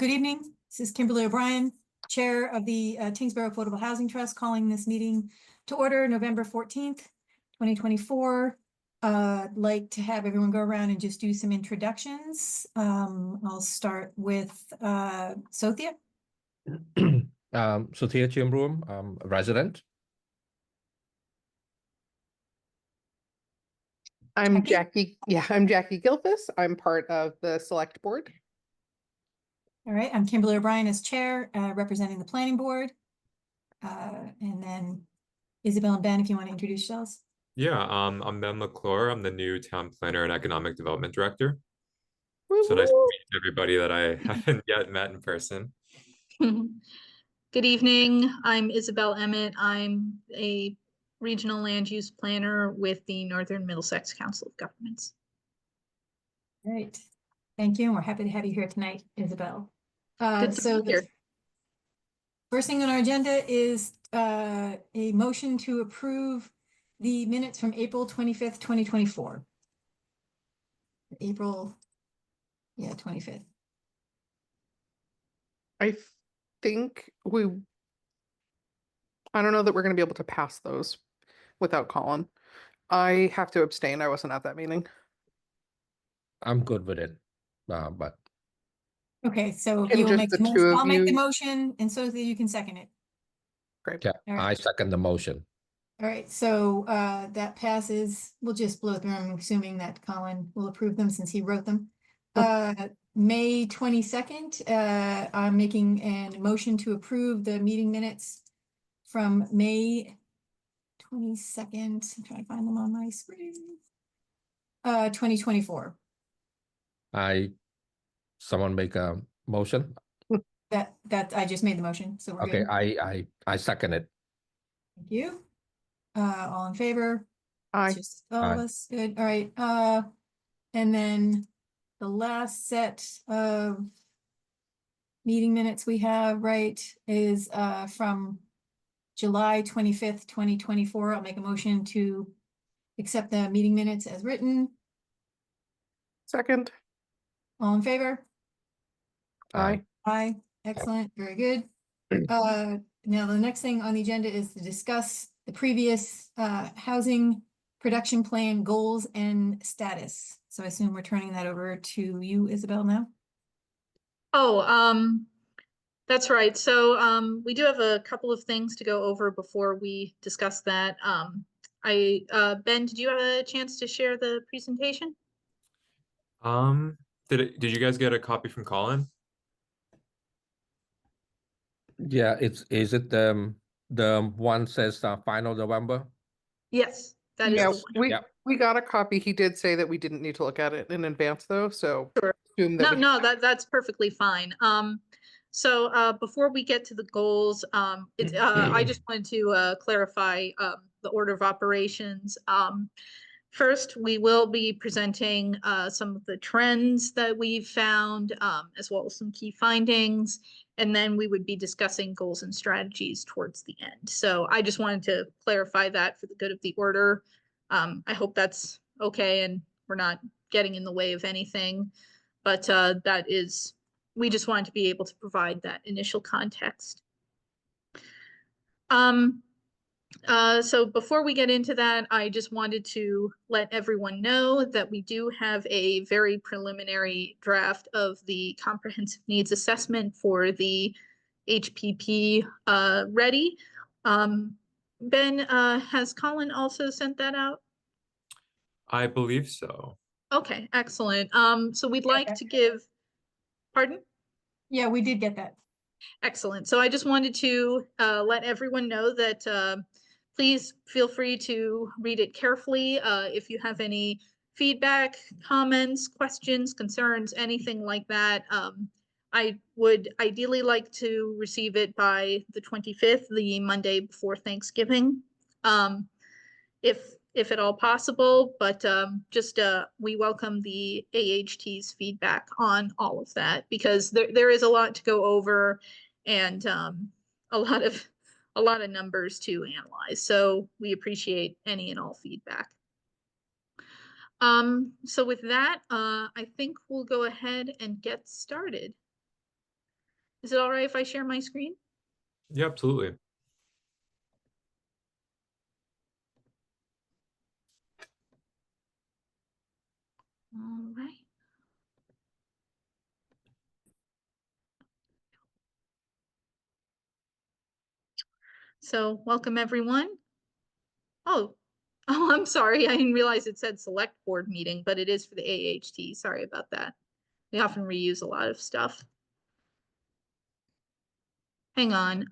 Good evening. This is Kimberly O'Brien, Chair of the Tingsboro Affordable Housing Trust, calling this meeting to order November 14th, 2024. I'd like to have everyone go around and just do some introductions. I'll start with Sothia. Sothia Chimbroom, a resident. I'm Jackie. I'm Jackie Gilfus. I'm part of the select board. All right, I'm Kimberly O'Brien as chair, representing the planning board. And then Isabel and Ben, if you want to introduce yourselves. Yeah, I'm Ben McClure. I'm the new town planner and economic development director. Woo So nice to woo. meet everybody that I haven't yet met in person. Good evening. I'm Isabel Emmett. I'm a regional land use planner with the Northern Middlesex Council of Governments. Great. Thank you. And we're happy to have you here tonight, Isabel. Good to be here. First thing on our agenda is a motion to approve the minutes from April 25th, 2024. April, 25th. I think I don't know that we're going to be able to pass those without Colin. I have to abstain. I wasn't at that meeting. I'm good with it, but Okay, so Can you will just make the the two motion. of I'll make the you- motion, and so that you can second it. Great. yeah, All right. I second the motion. All right, so that passes. We'll just blow through them, assuming that Colin will approve them since he wrote them. May 22nd, I'm making a motion to approve the meeting minutes from May 22nd. I'm trying to find them on my screen. 2024. Someone make a motion. That I just made the motion, so we're Okay, good. I second it. Thank you. All in favor? Aye. It's just all of Aye. us. Good. All right. And then the last set of meeting minutes we have, right, is from July 25th, 2024. I'll make a motion to accept the meeting minutes as written. Second. All in favor? Aye. Aye. Excellent. Very good. Now the next thing on the agenda is to discuss the previous housing production plan goals and status. So I assume we're turning that over to you, Isabel, now. Oh, that's right. So we do have a couple of things to go over before we discuss that. Ben, did you have a chance to share the presentation? Did you guys get a copy from Colin? Yeah, is it the one says final November? Yes, that is Yeah, the one. we got a copy. He did say that we didn't need to look at it in advance though, so Sure. assume that No, that's perfectly fine. So before we get to the goals, I just wanted to clarify the order of operations. First, we will be presenting some of the trends that we've found, as well as some key findings, and then we would be discussing goals and strategies towards the end. So I just wanted to clarify that for the good of the order. I hope that's okay and we're not getting in the way of anything, but we just wanted to be able to provide that initial context. So before we get into that, I just wanted to let everyone know that we do have a very preliminary draft of the comprehensive needs assessment for the HPP ready. Ben, has Colin also sent that out? I believe so. Okay, excellent. So we'd like to give, pardon? Yeah, we did get that. Excellent. So I just wanted to let everyone know that please feel free to read it carefully. If you have any feedback, comments, questions, concerns, anything like that, I would ideally like to receive it by the 25th, the Monday before Thanksgiving, if at all possible. But we welcome the AHT's feedback on all of that, because there is a lot to go over and a lot of numbers to analyze. So we appreciate any and all feedback. So with that, I think we'll go ahead and get started. Is it all right if I share my screen? Yeah, absolutely. All right. So welcome everyone. Oh, oh, I'm sorry. I didn't realize it said select board meeting, but it is for the AHT. Sorry about that. We often reuse a lot of stuff. Hang on.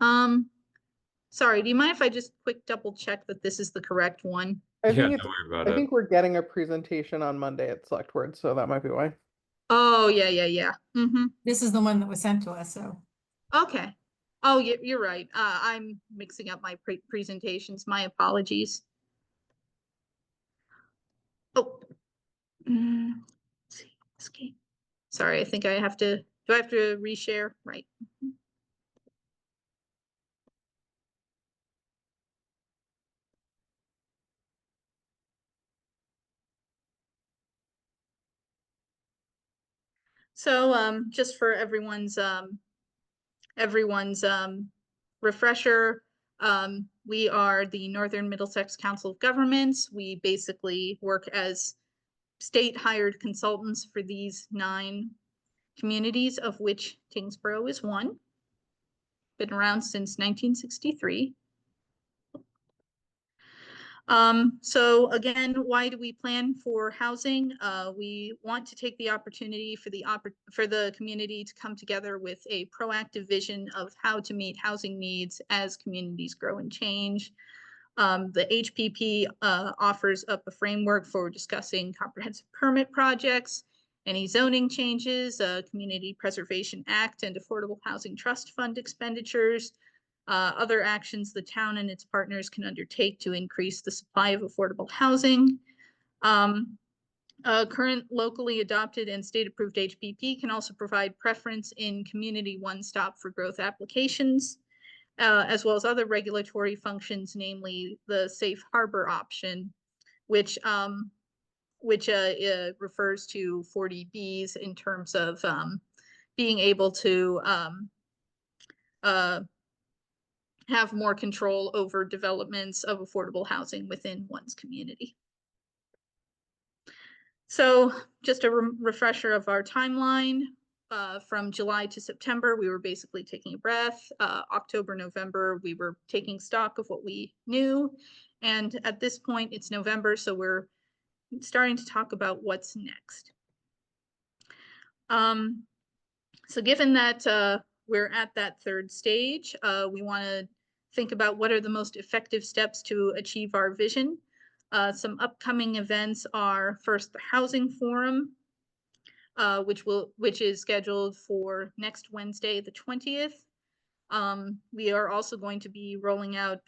Sorry, do you mind if I just quick double check that this is the correct one? I Yeah, think don't it's, worry about I it. think we're getting a presentation on Monday at Select Board, so that might be why. Oh, yeah. Mm-hmm. This is the one that was sent to us, so. Okay. Oh, you're right. I'm mixing up my presentations. My apologies. Oh. Let's see. Escape. Sorry, I think I have to, do I have to reshare? Right. So just for everyone's refresher, we are the Northern Middlesex Council of Governments. We basically work as state hired consultants for these 9 communities, of which Tingsboro is one. Been around since 1963. So again, why do we plan for housing? We want to take the opportunity for the community to come together with a proactive vision of how to meet housing needs as communities grow and change. The HPP offers up a framework for discussing comprehensive permit projects, any zoning changes, Community Preservation Act and Affordable Housing Trust Fund expenditures, other actions the town and its partners can undertake to increase the supply of affordable housing. Current locally adopted and state-approved HPP can also provide preference in community one-stop for growth applications, as well as other regulatory functions, namely the safe harbor option, which refers to 40Bs in terms of being able to have more control over developments of affordable housing within one's community. So just a refresher of our timeline. From July to September, we were basically taking a breath. October, November, we were taking stock of what we knew. And at this point, it's November, so we're starting to talk about what's next. So given that we're at that 3rd stage, we want to think about what are the most effective steps to achieve our vision. Some upcoming events are first the Housing Forum, which is scheduled for next Wednesday, the 20th. We are also going to be rolling out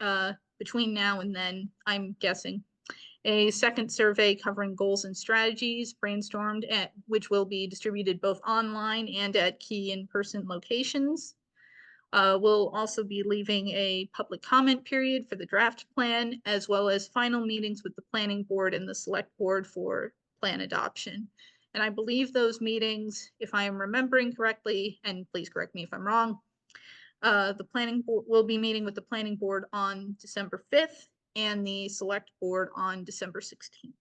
between now and then, I'm guessing, a second survey covering goals and strategies brainstormed which will be distributed both online and at key in-person locations. We'll also be leaving a public comment period for the draft plan, as well as final meetings with the planning board and the select board for plan adoption. And I believe those meetings, if I am remembering correctly, and please correct me if I'm wrong, the planning board will be meeting with the planning board on December 5th and the select board on December 16th.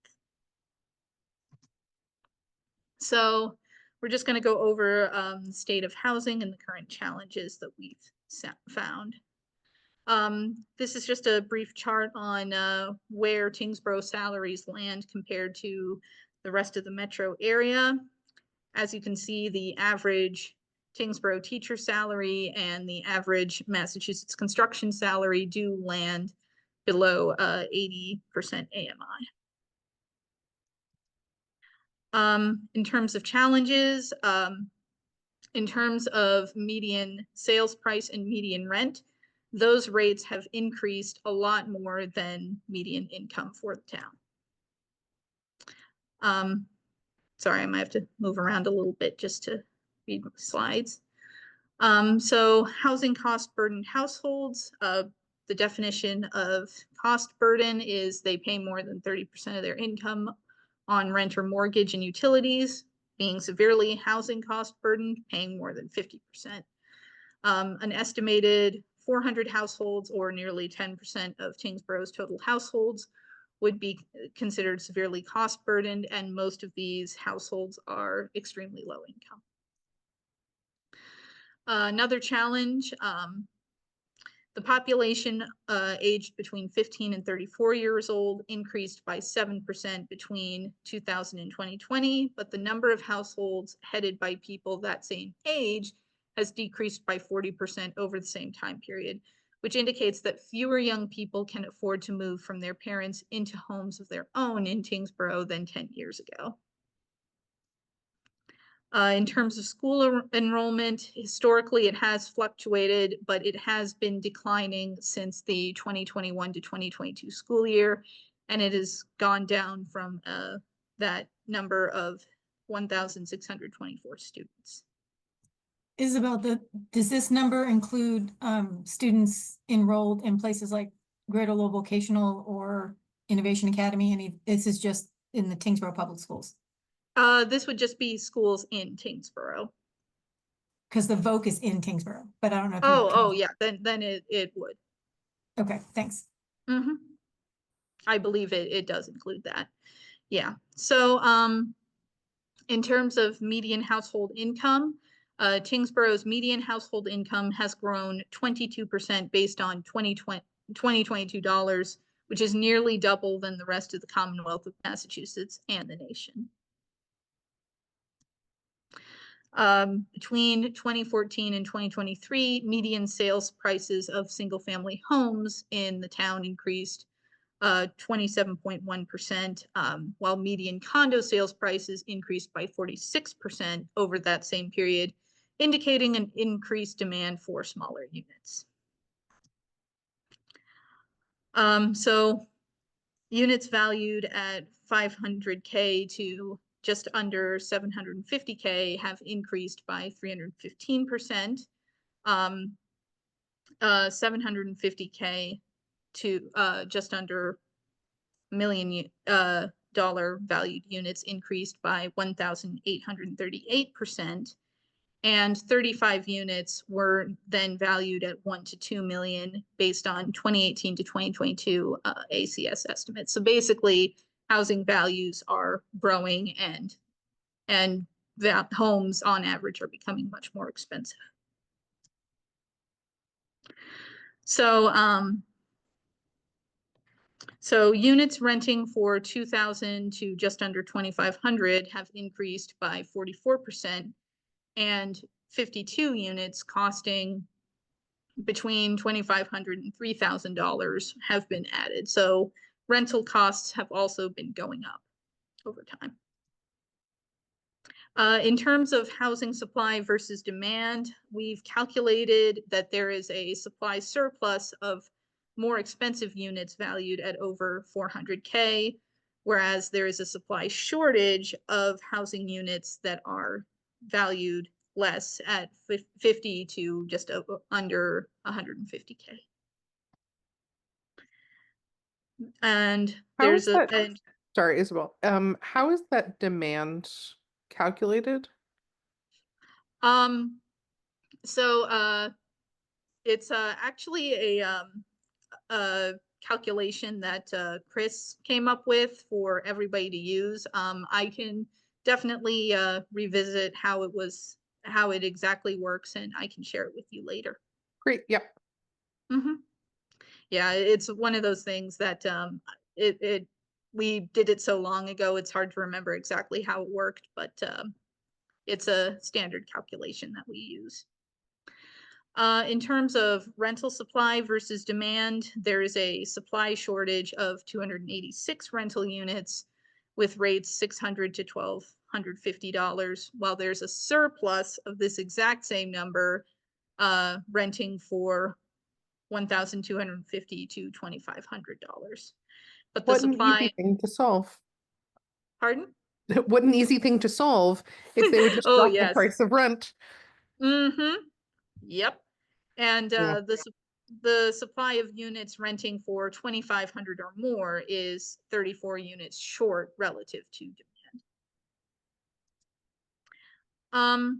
So we're just going to go over the state of housing and the current challenges that we've found. This is just a brief chart on where Tingsboro salaries land compared to the rest of the metro area. As you can see, the average Tingsboro teacher salary and the average Massachusetts construction salary do land below 80% AMI. In terms of challenges, in terms of median sales price and median rent, those rates have increased a lot more than median income for the town. Sorry, I might have to move around a little bit just to read the slides. So housing cost burdened households, the definition of cost burden is they pay more than 30% of their income on rent or mortgage and utilities. Being severely housing cost burdened, paying more than 50%. An estimated 400 households, or nearly 10% of Tingsborough's total households, would be considered severely cost burdened, and most of these households are extremely low income. Another challenge, the population aged between 15 and 34 years old increased by 7% between 2000 and 2020, but the number of households headed by people that same age has decreased by 40% over the same time period, which indicates that fewer young people can afford to move from their parents into homes of their own in Tingsboro than 10 years ago. In terms of school enrollment, historically it has fluctuated, but it has been declining since the 2021 to 2022 school year, and it has gone down from that number of 1,624 students. Isabel, does this number include students enrolled in places like Greater Lowell Vocational or Innovation Academy? This is just in the Tingsboro Public Schools? This would just be schools in Tingsboro. Because the Voc is in Tingsboro, but I don't know if Oh, yeah, then it would. Okay, thanks. Mm-hmm. I believe it does include that. Yeah. So in terms of median household income, Tingsborough's median household income has grown 22% based on 2022 dollars, which is nearly double than the rest of the Commonwealth of Massachusetts and the nation. Between 2014 and 2023, median sales prices of single-family homes in the town increased 27.1%, while median condo sales prices increased by 46% over that same period, indicating an increased demand for smaller units. So units valued at 500K to just under 750K have increased by 315%. 750K to just under $1 million valued units increased by 1,838%, and 35 units were then valued at 1 to 2 million based on 2018 to 2022 ACS estimates. So basically, housing values are growing, and that homes on average are becoming much more expensive. So so units renting for 2,000 to just under 2,500 have increased by 44%, and 52 units costing between $2,500 and $3,000 have been added. So rental costs have also been going up over time. In terms of housing supply versus demand, we've calculated that there is a supply surplus of more expensive units valued at over 400K, whereas there is a supply shortage of housing units that are valued less at 50 to just under 150K. And there's sorry, Isabel, how is that demand calculated? So it's actually a calculation that Chris came up with for everybody to use. I can definitely revisit how it exactly works, and I can share it with you later. Great, yep. Mm-hmm. Yeah, it's one of those things that we did it so long ago, it's hard to remember exactly how it worked, but it's a standard calculation that we use. In terms of rental supply versus demand, there is a supply shortage of 286 rental units with rates $600 to $1,250, while there's a surplus of this exact same number renting for $1,250 to $2,500. But the supply— What an easy thing to solve. Pardon? What an easy thing to solve if they would just Oh, drop yes. the price of rent. Mm-hmm. Yep. And Yeah. the supply of units renting for 2,500 or more is 34 units short relative to demand.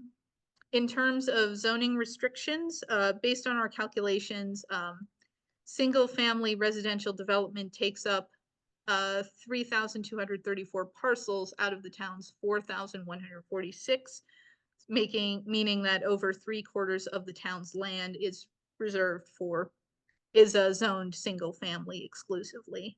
In terms of zoning restrictions, based on our calculations, single-family residential development takes up 3,234 parcels out of the town's 4,146, meaning that over 3/4 of the town's land is reserved for, is zoned single-family exclusively.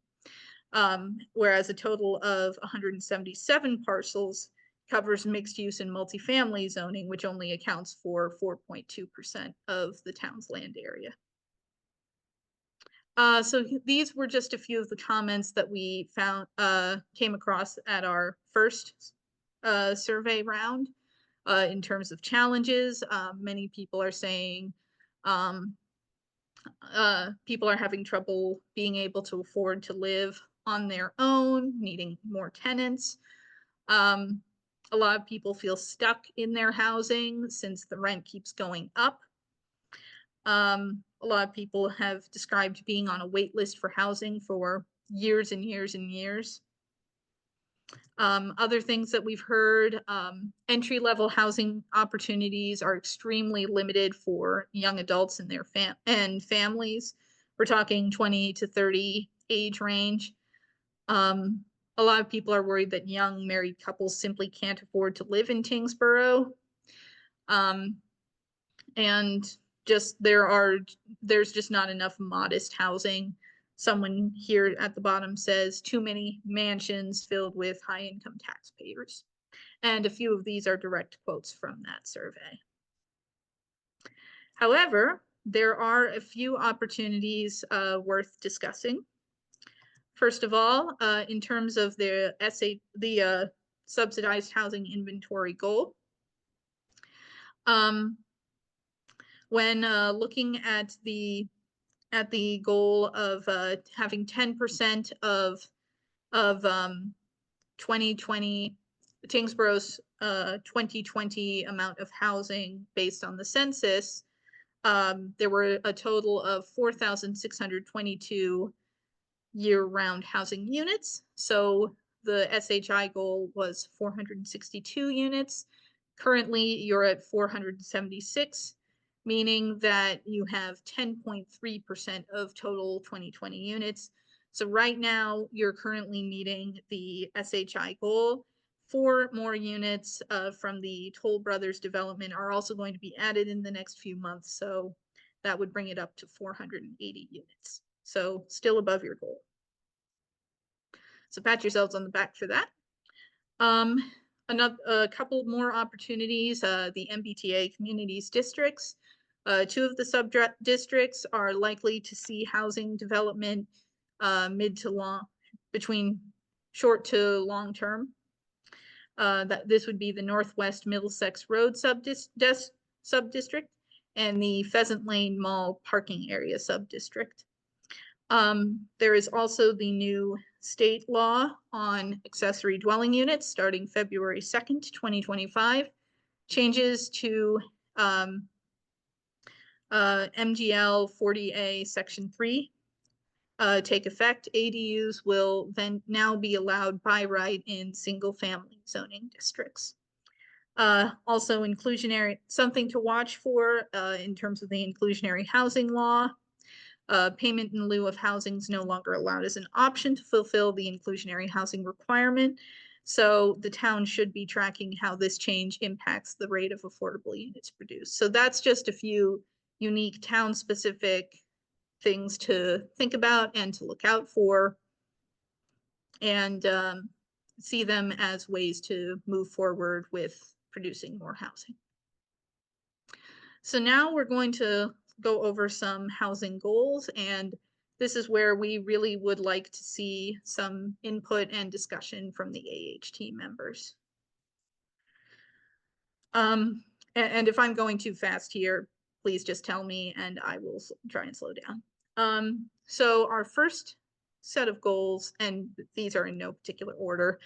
Whereas a total of 177 parcels covers mixed use and multifamily zoning, which only accounts for 4.2% of the town's land area. So these were just a few of the comments that we found, came across at our first survey round. In terms of challenges, many people are saying people are having trouble being able to afford to live on their own, needing more tenants. A lot of people feel stuck in their housing since the rent keeps going up. A lot of people have described being on a wait list for housing for years and years and years. Other things that we've heard, entry-level housing opportunities are extremely limited for young adults and their families. We're talking 20 to 30 age range. A lot of people are worried that young married couples simply can't afford to live in Tingsboro. And just there's just not enough modest housing. Someone here at the bottom says too many mansions filled with high income taxpayers. And a few of these are direct quotes from that survey. However, there are a few opportunities worth discussing. First of all, in terms of the subsidized housing inventory goal, when looking at the goal of having 10% of 2020 Tingsboro's 2020 amount of housing based on the census, there were a total of 4,622 year-round housing units. So the SHI goal was 462 units. Currently, you're at 476, meaning that you have 10.3% of total 2020 units. So right now, you're currently meeting the SHI goal. 4 more units from the Toll Brothers development are also going to be added in the next few months. So that would bring it up to 480 units. So still above your goal. So pat yourselves on the back for that. A couple more opportunities, the MBTA communities districts. 2 of the sub-districts are likely to see housing development between short to long term. This would be the Northwest Middlesex Road sub-district and the Pheasant Lane Mall parking area sub-district. There is also the new state law on accessory dwelling units starting February 2nd, 2025. Changes to MGL 40A Section 3 take effect. ADUs will then now be allowed by right in single-family zoning districts. Also inclusionary, something to watch for in terms of the inclusionary housing law. Payment in lieu of housing is no longer allowed as an option to fulfill the inclusionary housing requirement. So the town should be tracking how this change impacts the rate of affordable units produced. So that's just a few unique town-specific things to think about and to look out for, and see them as ways to move forward with producing more housing. So now we're going to go over some housing goals, and this is where we really would like to see some input and discussion from the AHT members. And if I'm going too fast here, please just tell me and I will try and slow down. So our first set of goals, and these are in no particular order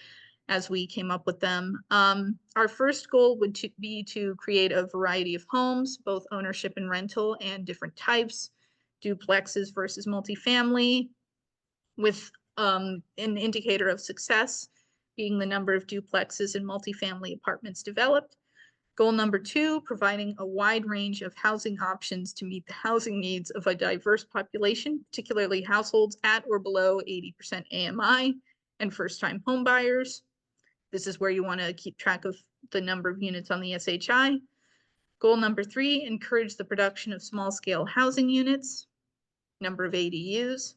as we came up with them. Our first goal would be to create a variety of homes, both ownership and rental, and different types, duplexes versus multifamily, with an indicator of success being the number of duplexes and multifamily apartments developed. Goal number 2, providing a wide range of housing options to meet the housing needs of a diverse population, particularly households at or below 80% AMI and first-time home buyers. This is where you want to keep track of the number of units on the SHI. Goal number 3, encourage the production of small-scale housing units, number of ADUs.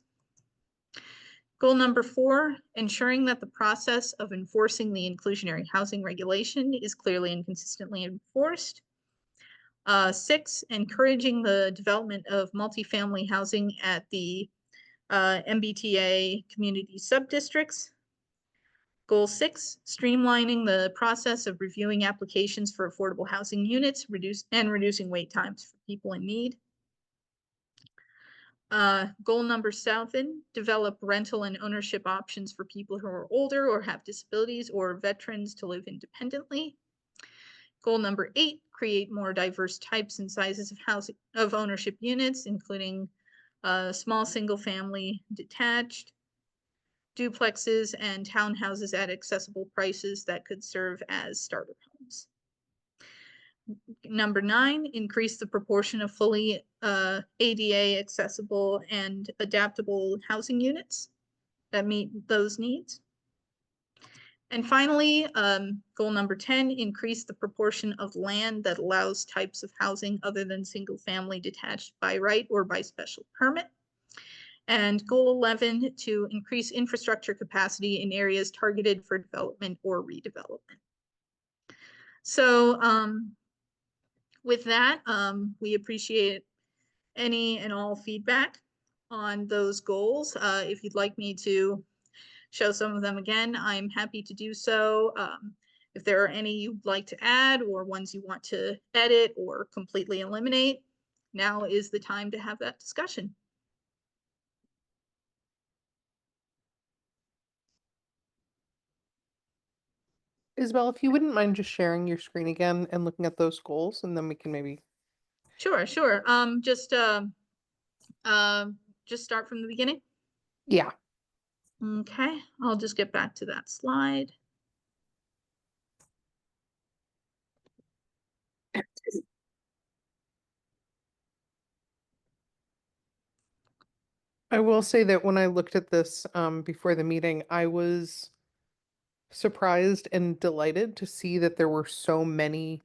Goal number 4, ensuring that the process of enforcing the inclusionary housing regulation is clearly and consistently enforced. 6, encouraging the development of multifamily housing at the MBTA community subdistricts. Goal 6, streamlining the process of reviewing applications for affordable housing units, reducing wait times for people in need. Goal number 7, develop rental and ownership options for people who are older or have disabilities or veterans to live independently. Goal number 8, create more diverse types and sizes of housing of ownership units, including small single family, detached, duplexes, and townhouses at accessible prices that could serve as starter homes. Number 9, increase the proportion of fully ADA accessible and adaptable housing units that meet those needs. And finally, goal number 10, increase the proportion of land that allows types of housing other than single family detached by right or by special permit. And goal 11, to increase infrastructure capacity in areas targeted for development or redevelopment. So with that, we appreciate any and all feedback on those goals. If you'd like me to show some of them again, I'm happy to do so. If there are any you'd like to add or ones you want to edit or completely eliminate, now is the time to have that discussion. Isabel, if you wouldn't mind just sharing your screen again and looking at those goals, and then we can maybe. Sure. Just start from the beginning. Yeah. Okay, I'll just get back to that slide. I will say that when I looked at this before the meeting, I was surprised and delighted to see that there were so many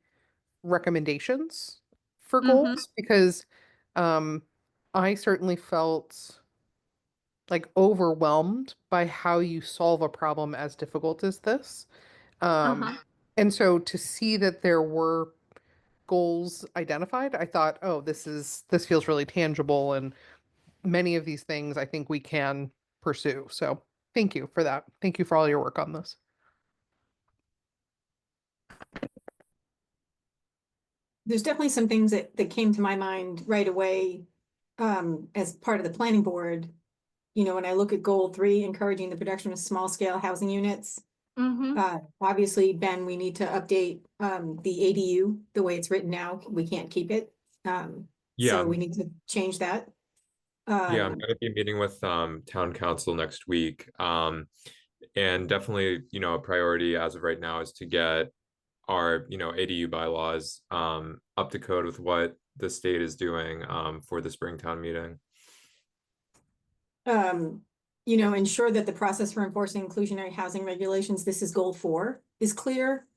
recommendations for goals because I certainly felt like overwhelmed by how you solve a problem as difficult as this. And so to see that there were goals identified, I thought, oh, this feels really tangible, and many of these things I think we can pursue. So thank you for that. Thank you for all your work on this. There's definitely some things that came to my mind right away as part of the planning board. You know, when I look at goal 3, encouraging the production of small scale housing units. Obviously, Ben, we need to update the ADU the way it's written now. We can't keep it. So we need to change that. Yeah, I'm gonna be meeting with town council next week. And definitely, a priority as of right now is to get our, ADU bylaws up to code with what the state is doing for the Springtown meeting. Ensure that the process for enforcing inclusionary housing regulations, this is goal 4, is clear.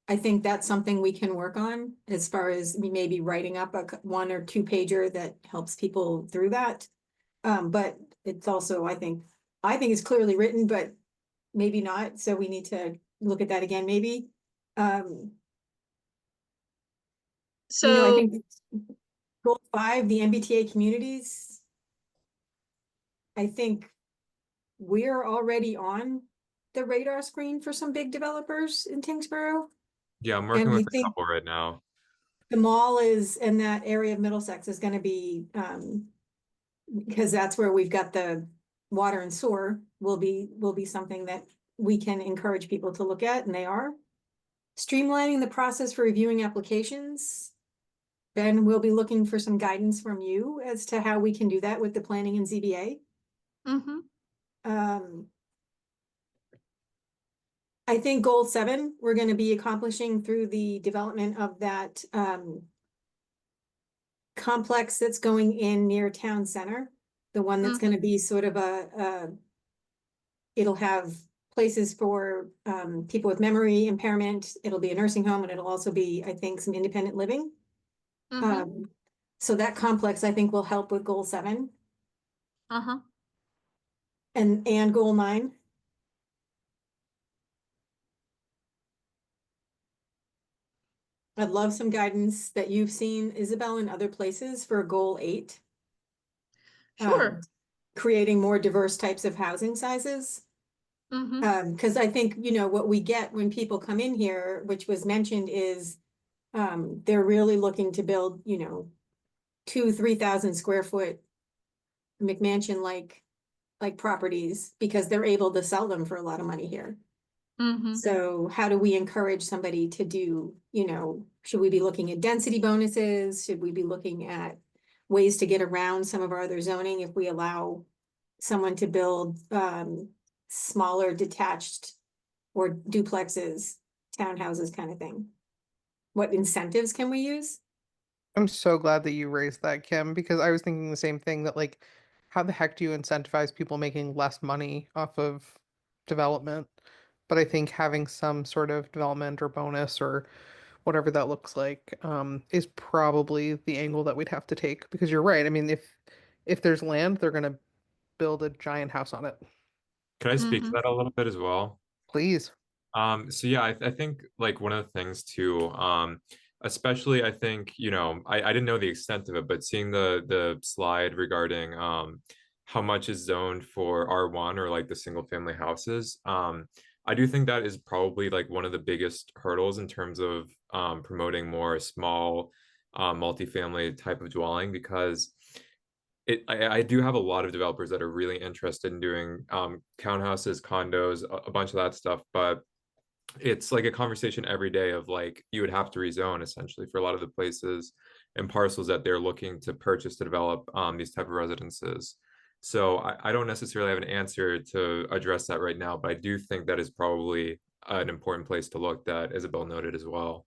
I think that's something we can work on as far as maybe writing up a 1 or 2 pager that helps people through that. But it's also, I think it's clearly written, but maybe not. So we need to look at that again, maybe. I think goal 5, the MBTA communities. I think we're already on the radar screen for some big developers in Tingsboro. Yeah, I'm working with a couple right now. The mall is in that area of Middlesex is going to be, because that's where we've got the water and sewer, will be something that we can encourage people to look at, and they are. Streamlining the process for reviewing applications. Ben, we'll be looking for some guidance from you as to how we can do that with the planning and ZBA. I think goal 7, we're gonna be accomplishing through the development of that complex that's going in near town center. The one that's gonna be sort of it'll have places for people with memory impairment. It'll be a nursing home, and it'll also be, I think, some independent living. Mhm. So that complex, I think, will help with goal 7 Uh-huh. and goal 9. I'd love some guidance that you've seen, Isabel, in other places for goal 8. Sure. Creating more diverse types of housing sizes. Mhm. Because I think, you know, what we get when people come in here, which was mentioned, is they're really looking to build, you know, 2,000-3,000 square foot McMansion like properties because they're able to sell them for a lot of money here. Mhm. So how do we encourage somebody to do, you know, should we be looking at density bonuses? Should we be looking at ways to get around some of our other zoning if we allow someone to build smaller detached or duplexes, townhouses kind of thing? What incentives can we use? I'm so glad that you raised that, Kim, because I was thinking the same thing that like, how the heck do you incentivize people making less money off of development? But I think having some sort of development or bonus or whatever that looks like, is probably the angle that we'd have to take because you're right. I mean, if there's land, they're gonna build a giant house on it. Can I speak to Mhm. that a little bit as well? Please. So yeah, I think like one of the things too, especially I think, you know, I didn't know the extent of it, but seeing the slide regarding how much is zoned for R1 or like the single family houses, I do think that is probably like one of the biggest hurdles in terms of promoting more small multifamily type of dwelling because I do have a lot of developers that are really interested in doing townhouses, condos, a bunch of that stuff, but it's like a conversation every day of like you would have to rezone essentially for a lot of the places and parcels that they're looking to purchase to develop these type of residences. So I don't necessarily have an answer to address that right now, but I do think that is probably an important place to look that Isabel noted as well.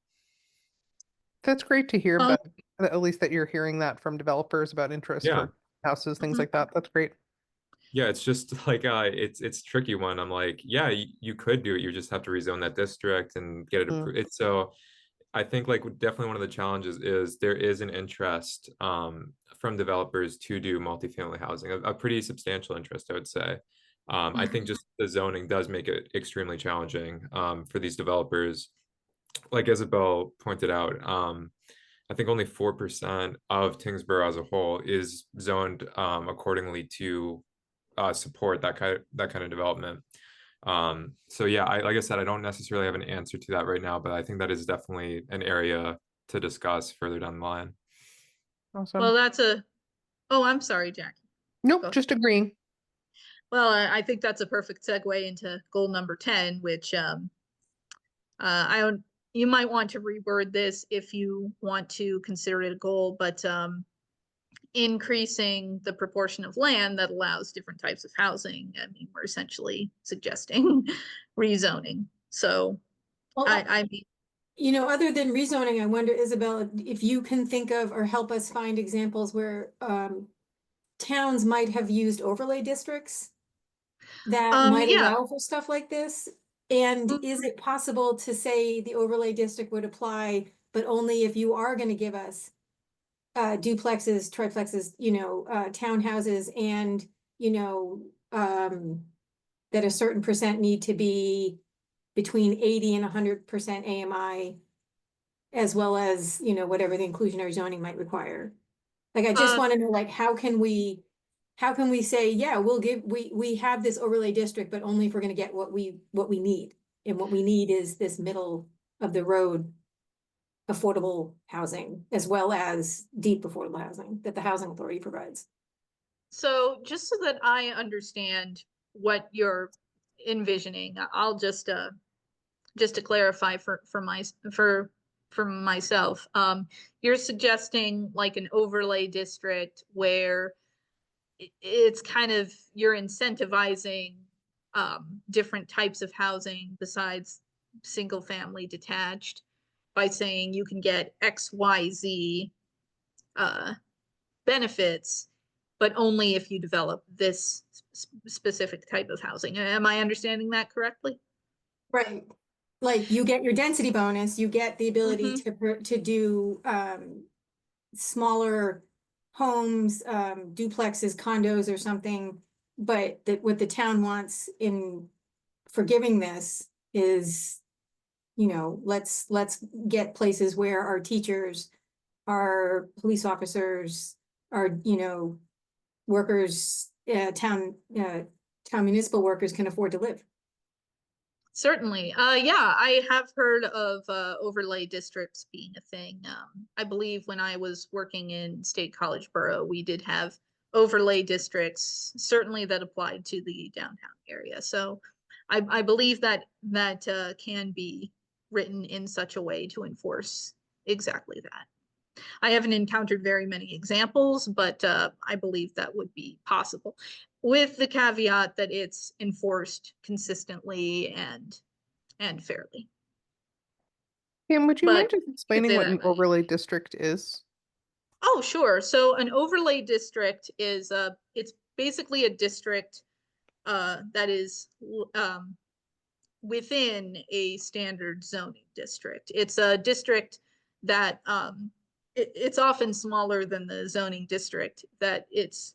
That's great to hear, Oh, but at least that you're hearing that from developers about interest Yeah. for houses, things Mhm. like that. That's great. Yeah, it's just like it's a tricky one. I'm like, yeah, you could do it. You just have to rezone that district and get it Mm. approved. It's so I think like definitely one of the challenges is there is an interest from developers to do multifamily housing, a pretty substantial interest, I would say. I think just the zoning does make it extremely challenging for these developers. Like Isabel pointed out, I think only 4% of Tingsboro as a whole is zoned accordingly to support that kind of development. So yeah, like I said, I don't necessarily have an answer to that right now, but I think that is definitely an area to discuss further down the line. Awesome. well, oh, I'm sorry, Jackie. Nope, Go. just agreeing. Well, I think that's a perfect segue into goal number 10, which I don't, you might want to reword this if you want to consider it a goal, but increasing the proportion of land that allows different types of housing. I mean, we're essentially suggesting rezoning. So Well, I mean, you know, other than rezoning, I wonder, Isabel, if you can think of or help us find examples where towns might have used overlay districts that might yeah. allow for stuff like this. And is it possible to say the overlay district would apply, but only if you are going to give us duplexes, triplexes, you know, townhouses, and you know, that a certain percent need to be between 80 and 100% AMI, as well as, you know, whatever the inclusionary zoning might require. Like, I just Uh, want to know, like, how can we say, yeah, we have this overlay district, but only if we're going to get what we need. And what we need is this middle of the road affordable housing, as well as deep affordable housing that the housing authority provides. so just so that I understand what you're envisioning, I'll just to clarify for myself, you're suggesting like an overlay district where it's kind of you're incentivizing different types of housing besides single family detached by saying you can get XYZ benefits, but only if you develop this specific type of housing. Am I understanding that correctly? Right. Like you get your density bonus, you get the ability Mhm. to do smaller homes, duplexes, condos or something. But that what the town wants in forgiving this is, you know, let's get places where our teachers, our police officers, our, you know, workers, town municipal workers can afford to live. Certainly. Yeah, I have heard of overlay districts being a thing. I believe when I was working in State College Borough, we did have overlay districts, certainly that applied to the downtown area. So I believe that can be written in such a way to enforce exactly that. I haven't encountered very many examples, but I believe that would be possible, with the caveat that it's enforced consistently and fairly. Pam, would you But mind just you could explaining say what that an overlay district is? Oh, sure. So an overlay district is it's basically a district that is within a standard zoning district. It's a district that it's often smaller than the zoning district that it's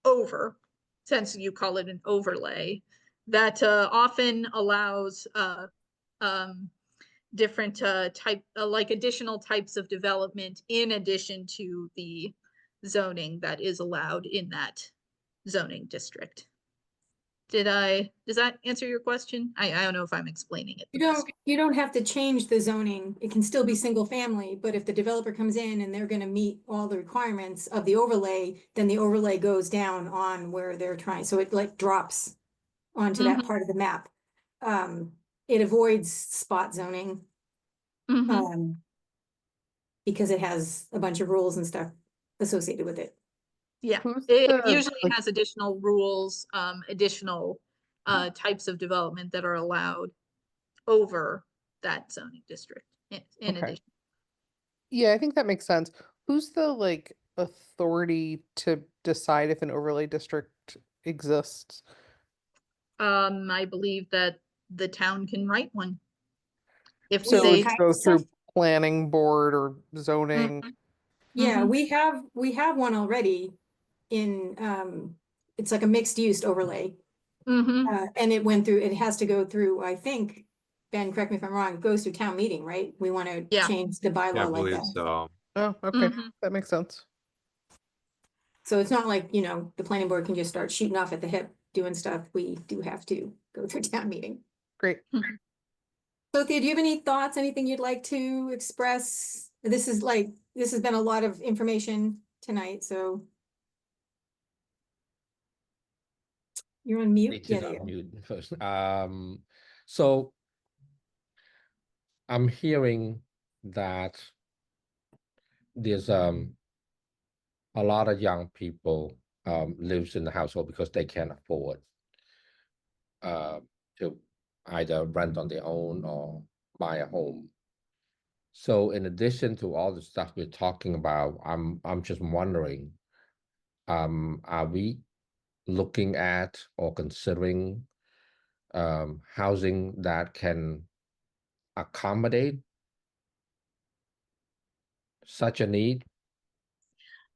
over, since you call it an overlay, that often allows um, different like additional types of development in addition to the zoning that is allowed in that zoning district. Does that answer your question? I don't know if I'm explaining it the best. You don't have to change the zoning. It can still be single family, but if the developer comes in and they're gonna meet all the requirements of the overlay, then the overlay goes down on where they're trying, so it like drops onto that Mhm. part of the map. It avoids spot zoning, Mhm. because it has a bunch of rules and stuff associated with it. Yeah, Who's it the, usually like, has additional rules, additional types of development that are allowed over that zoning district in okay. addition. Yeah, I think that makes sense. Who's the like authority to decide if an overlay district exists? I believe that the town can write one. If So it We they, would go through planning board or zoning. Mhm. Yeah, Mhm. we have one already in, it's like a mixed use overlay. Mhm. And it went through, it has to go through, I think, Ben, correct me if I'm wrong, it goes through town meeting, right? We want to Yeah. change the Yeah, I bylaw like believe that. so. Oh, okay, Mhm. that makes sense. So it's not like, you know, the planning board can just start shooting off at the hip doing stuff. We do have to go through town meeting. Great. Sophia, do you have any thoughts, anything you'd like to express? This has been a lot of information tonight, so. You're on mute? Need to Yeah, there you go. unmute first. So I'm hearing that there's a lot of young people lives in the household because they can't afford to either rent on their own or buy a home. So in addition to all the stuff we're talking about, I'm just wondering, are we looking at or considering housing that can accommodate such a need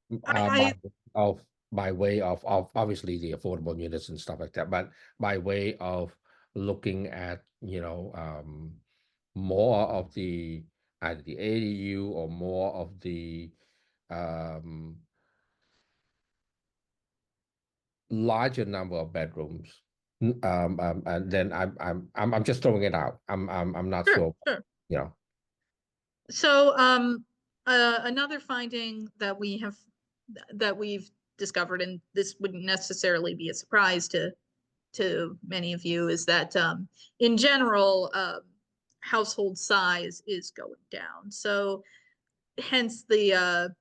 by I of by way of obviously the affordable units and stuff like that, but by way of looking at, you know, more of the either the ADU or more of the um larger number of bedrooms. And then I'm just throwing it out. I'm not Sure, sure, sure. you know. So, another finding that we've discovered, and this wouldn't necessarily be a surprise to many of you, is that in general, household size is going down. So, hence the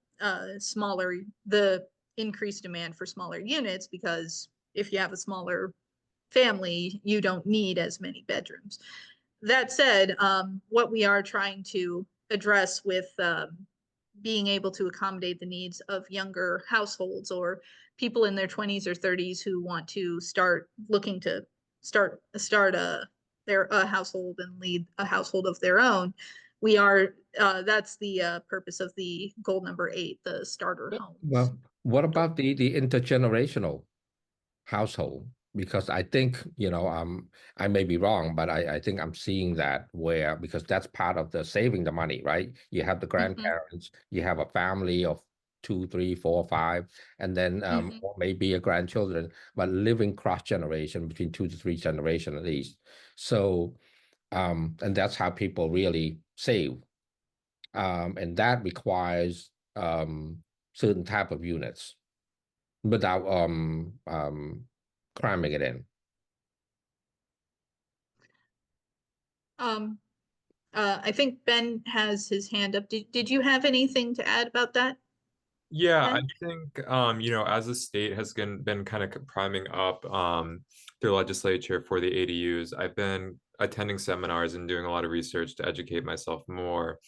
increased demand for smaller units, because if you have a smaller family, you don't need as many bedrooms. That said, what we are trying to address with being able to accommodate the needs of younger households or people in their 20s or 30s who want to looking to start their household and lead a household of their own. We are that's the purpose of the goal number 8, the starter homes. Well, what about the intergenerational household? Because I think, I may be wrong, but I think I'm seeing that because that's part of the saving the money, right? You have the grandparents, you have a family of 2, 3, 4, 5, and then or maybe a grandchildren, but living cross generation between 2 to 3 generations at least. So, and that's how people really save. And that requires certain type of units without cramming it in. I think Ben has his hand up. Did you have anything to add about that? Yeah, I Ben? think as the state has been kind of priming up their legislature for the ADUs, I've been attending seminars and doing a lot of research to educate myself more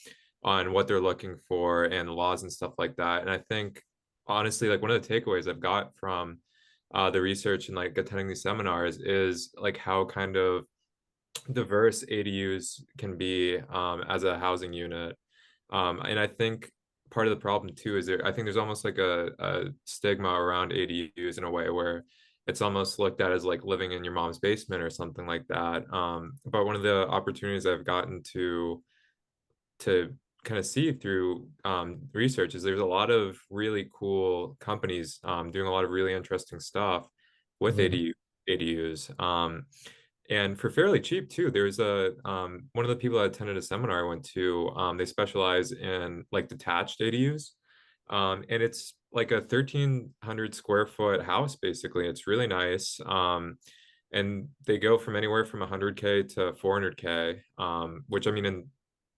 on what they're looking for and laws and stuff like that. And I think honestly, like one of the takeaways I've got from the research and like attending these seminars is like how kind of diverse ADUs can be as a housing unit. And I think part of the problem too is I think there's almost like a stigma around ADUs in a way where it's almost looked at as like living in your mom's basement or something like that. But one of the opportunities I've gotten to kind of see through research is there's a lot of really cool companies doing a lot of really interesting stuff with ADUs. And for fairly cheap too. There's one of the people that attended a seminar I went to, they specialize in like detached ADUs. And it's like a 1,300 square foot house, basically. It's really nice. And they go from anywhere from 100K to 400K, which I mean, in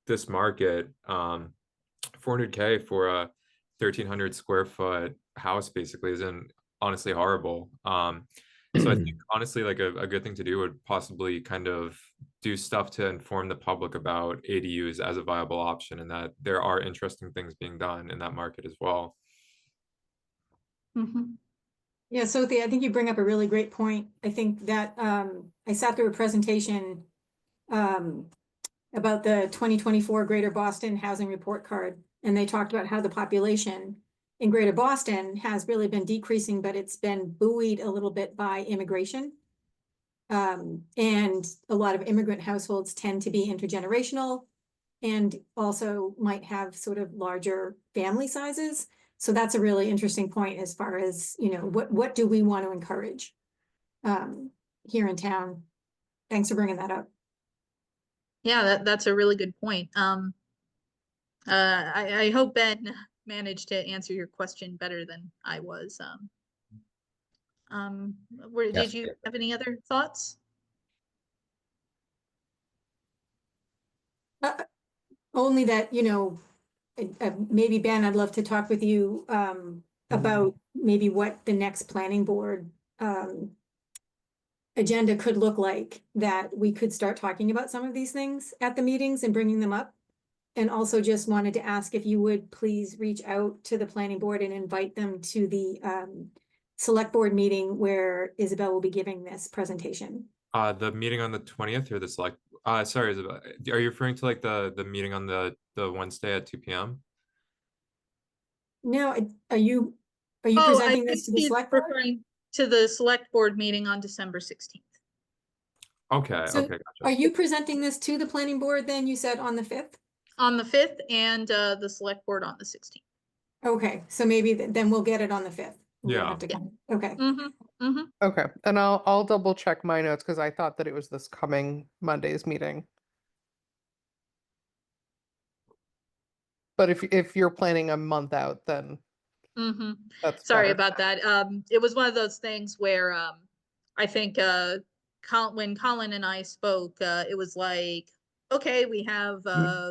this market, 400K for a 1,300 square foot house basically isn't honestly horrible. So I think honestly, like a good thing to do would possibly kind of do stuff to inform the public about ADUs as a viable option, and that there are interesting things being done in that market as well. Yeah, so I think you bring up a really great point. I think that I sat through a presentation about the 2024 Greater Boston Housing Report Card, and they talked about how the population in Greater Boston has really been decreasing, but it's been buoyed a little bit by immigration. And a lot of immigrant households tend to be intergenerational and also might have sort of larger family sizes. So that's a really interesting point as far as, what do we want to encourage here in town? Thanks for bringing that up. Yeah, that's a really good point. I hope Ben managed to answer your question better than I was. Did you have any other thoughts? Only that, maybe Ben, I'd love to talk with you about maybe what the next planning board agenda could look like, that we could start talking about some of these things at the meetings and bringing them up. And also just wanted to ask if you would please reach out to the planning board and invite them to the select board meeting where Isabel will be giving this presentation. The meeting on the 20th or the select, sorry, Isabel, are you referring to like the meeting on the Wednesday at 2 p.m.? No, are you presenting this to the he's select board? referring to the select board meeting on December 16th. Okay, So okay, gotcha. Are you presenting this to the planning board then, you said on the 5th? On the 5th and the select board on the 16th. Okay, so maybe then we'll get it on the 5th. We don't Yeah. have to come. Okay. Okay, and I'll double check my notes because I thought that it was this coming Monday's meeting. But if you're planning a month out, then that's Sorry better. about that. It was one of those things where I think when Colin and I spoke, it was like, okay, we have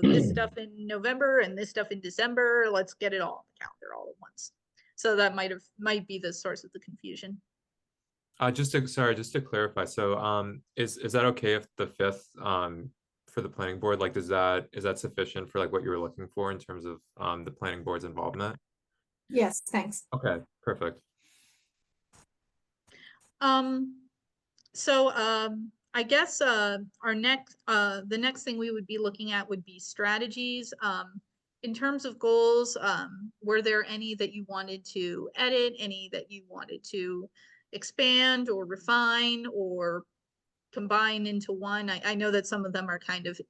this stuff in November and this stuff in December. Let's get it all on the calendar all at once. So that might be the source of the confusion. Just to clarify, so is that okay if the 5th for the planning board, like is that sufficient for like what you were looking for in terms of the planning board's involvement? Yes, thanks. Okay, perfect. So I guess our next the next thing we would be looking at would be strategies. In terms of goals, were there any that you wanted to edit, any that you wanted to expand or refine or combine into one? I know that some of them are kind of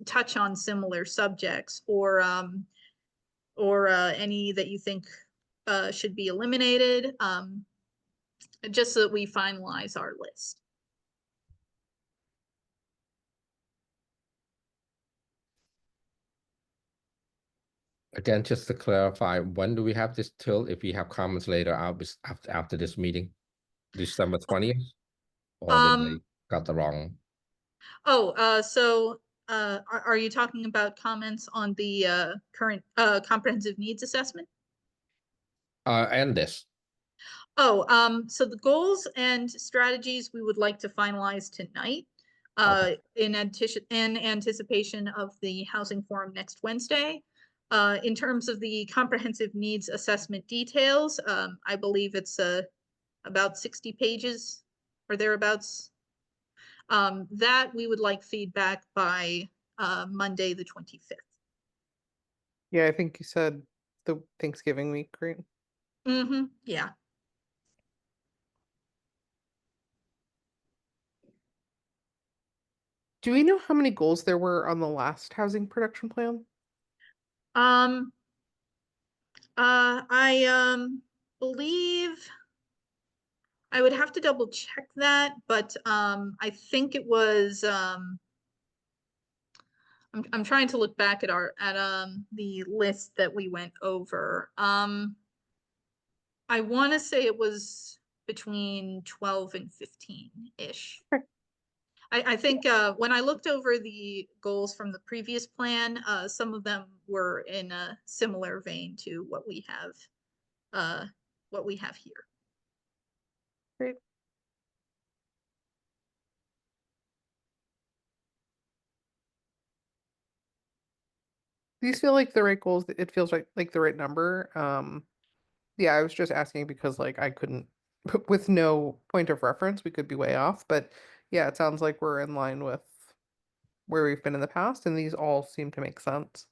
touch on similar subjects, or any that you think should be eliminated, just so that we finalize our list. Again, just to clarify, when do we have this till? If we have comments later, I'll be after this meeting, December 20th? Or did they got the wrong? Oh, so are you talking about comments on the current comprehensive needs assessment? And this. Oh, so the goals and strategies we would like to finalize tonight, in anticipation of the housing forum next Wednesday. In terms of the comprehensive needs assessment details, I believe it's about 60 pages or thereabouts. That we would like feedback by Monday, the 25th. Yeah, I think you said the Thanksgiving week, right? Mm-hmm, yeah. Do we know how many goals there were on the last housing production plan? I believe I would have to double check that, but I think it was I'm trying to look back at the list that we went over. I want to say it was between 12 and 15-ish. I think when I looked over the goals from the previous plan, some of them were in a similar vein to what we have here. Great. These feel like the right goals. It feels like the right number. Yeah, I was just asking because like I couldn't, with no point of reference, we could be way off. But yeah, it sounds like we're in line with where we've been in the past, and these all seem to make sense.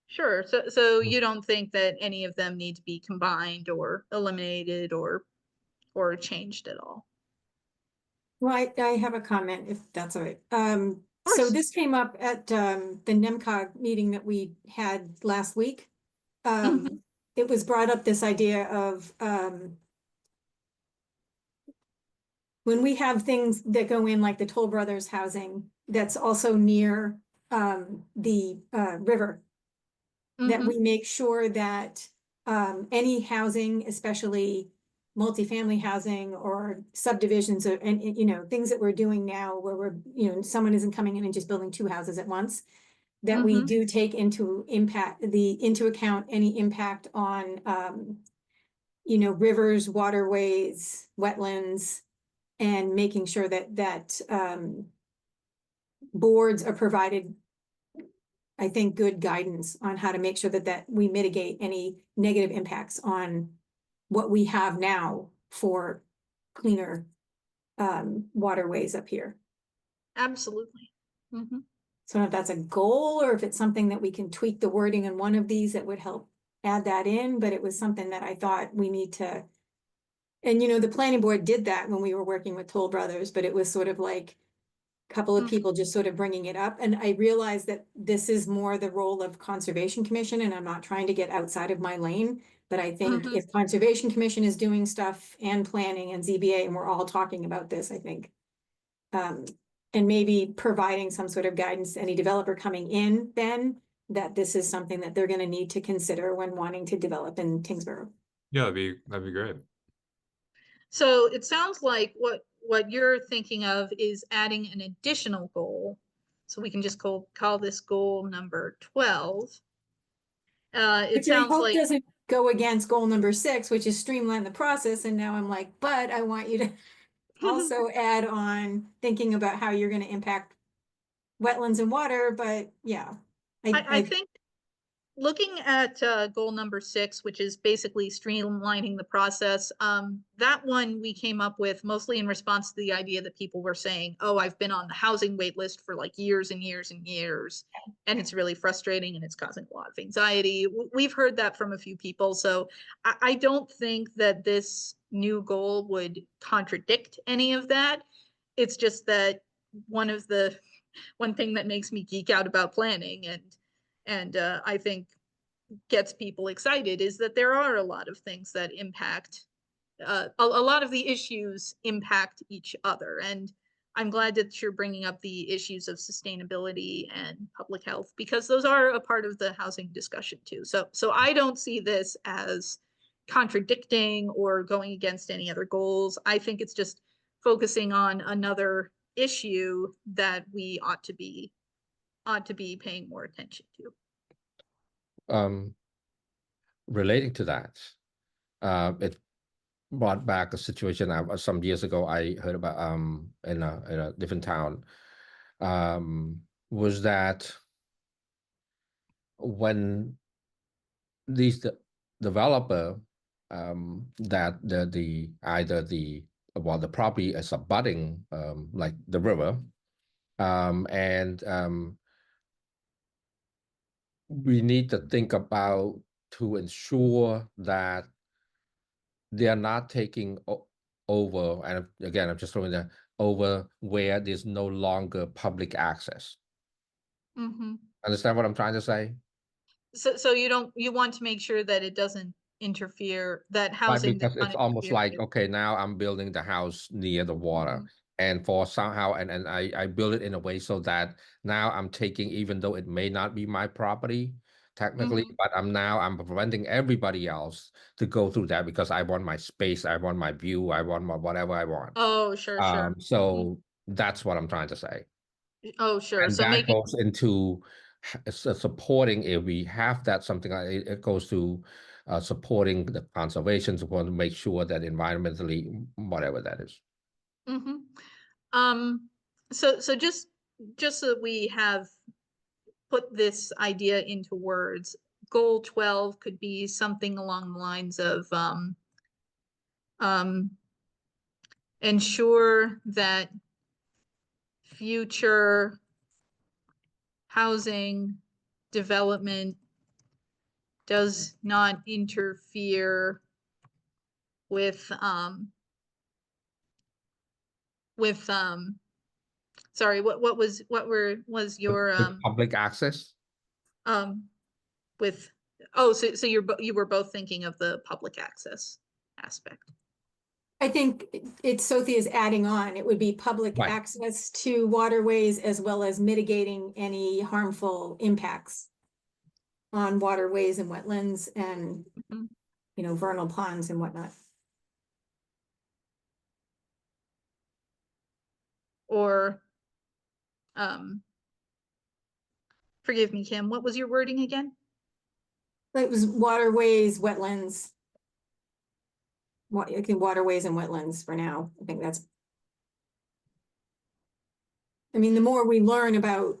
Sure. So you don't think that any of them need to be combined or eliminated or changed at all? Well, I have a comment if that's all right. So course. this came up at the NEMCOG meeting that we had last week. Mhm. It was brought up, this idea of when we have things that go in like the Toll Brothers housing that's also near the river, that Mhm. we make sure that any housing, especially multifamily housing or subdivisions and you know, things that we're doing now where we're, you know, someone isn't coming in and just building 2 houses at once, that we Mhm. do take into account any impact on you know, rivers, waterways, wetlands, and making sure that boards are provided, I think, good guidance on how to make sure that we mitigate any negative impacts on what we have now for cleaner waterways up here. Absolutely. Mhm. So if that's a goal or if it's something that we can tweak the wording in one of these that would help add that in, but it was something that I thought we need to. And you know, the planning board did that when we were working with Toll Brothers, but it was sort of like a couple of Mhm. people just sort of bringing it up. And I realized that this is more the role of Conservation Commission, and I'm not trying to get outside of my lane. But I think Mhm. if Conservation Commission is doing stuff and planning and ZBA, and we're all talking about this, I think. And maybe providing some sort of guidance to any developer coming in, then that this is something that they're gonna need to consider when wanting to develop in Tingsboro. Yeah, that'd be great. So it sounds like what you're thinking of is adding an additional goal. So we can just call this goal number 12. It Which I sounds hope like doesn't go against goal number 6, which is streamline the process. And now I'm like, but I want you to also add on thinking about how you're going to impact wetlands and water. But yeah, I think looking at goal number 6, which is basically streamlining the process, that one we came up with mostly in response to the idea that people were saying, oh, I've been on the housing wait list for like years and years and years, and it's really frustrating and it's causing a lot of anxiety. We've heard that from a few people. So I don't think that this new goal would contradict any of that. It's just that one thing that makes me geek out about planning and I think gets people excited is that there are a lot of things that impact, a lot of the issues impact each other. And I'm glad that you're bringing up the issues of sustainability and public health, because those are a part of the housing discussion too. So I don't see this as contradicting or going against any other goals. I think it's just focusing on another issue that we ought to be paying more attention to. Relating to that, it brought back a situation some years ago I heard about in a different town, was that when these developer that the either the property is abutting like the river, and we need to think about to ensure that they are not taking over, and again, I'm just throwing that over where there's no longer public access. Mm-hmm. Understand what I'm trying to say? So you want to make sure that it doesn't interfere, that Right, housing does because not it's almost interfere like, with- okay, now I'm building the house near the water. And for somehow, and I build it in a way so that now I'm taking, even though it may not be my property technically, but I'm preventing everybody else to go through that because I want my space, I want my view, I want my whatever I want. Oh, sure. So that's what I'm trying to say. Oh, sure. And So that making, goes into supporting, if we have that, something like it goes to supporting the conservation, supporting to make sure that environmentally, whatever that is. mhm. So just so that we have put this idea into words, goal 12 could be something along the lines of um, ensure that future housing development does not interfere with sorry, what was your With public access? with, oh, so you were both thinking of the public access aspect. I think it's Sophia's adding on. It would be public Right. access to waterways as well as mitigating any harmful impacts on waterways and wetlands and, Mhm. vernal ponds and whatnot. Or forgive me, Kim, what was your wording again? It was waterways, wetlands. I think waterways and wetlands for now. I think that's. I mean, the more we learn about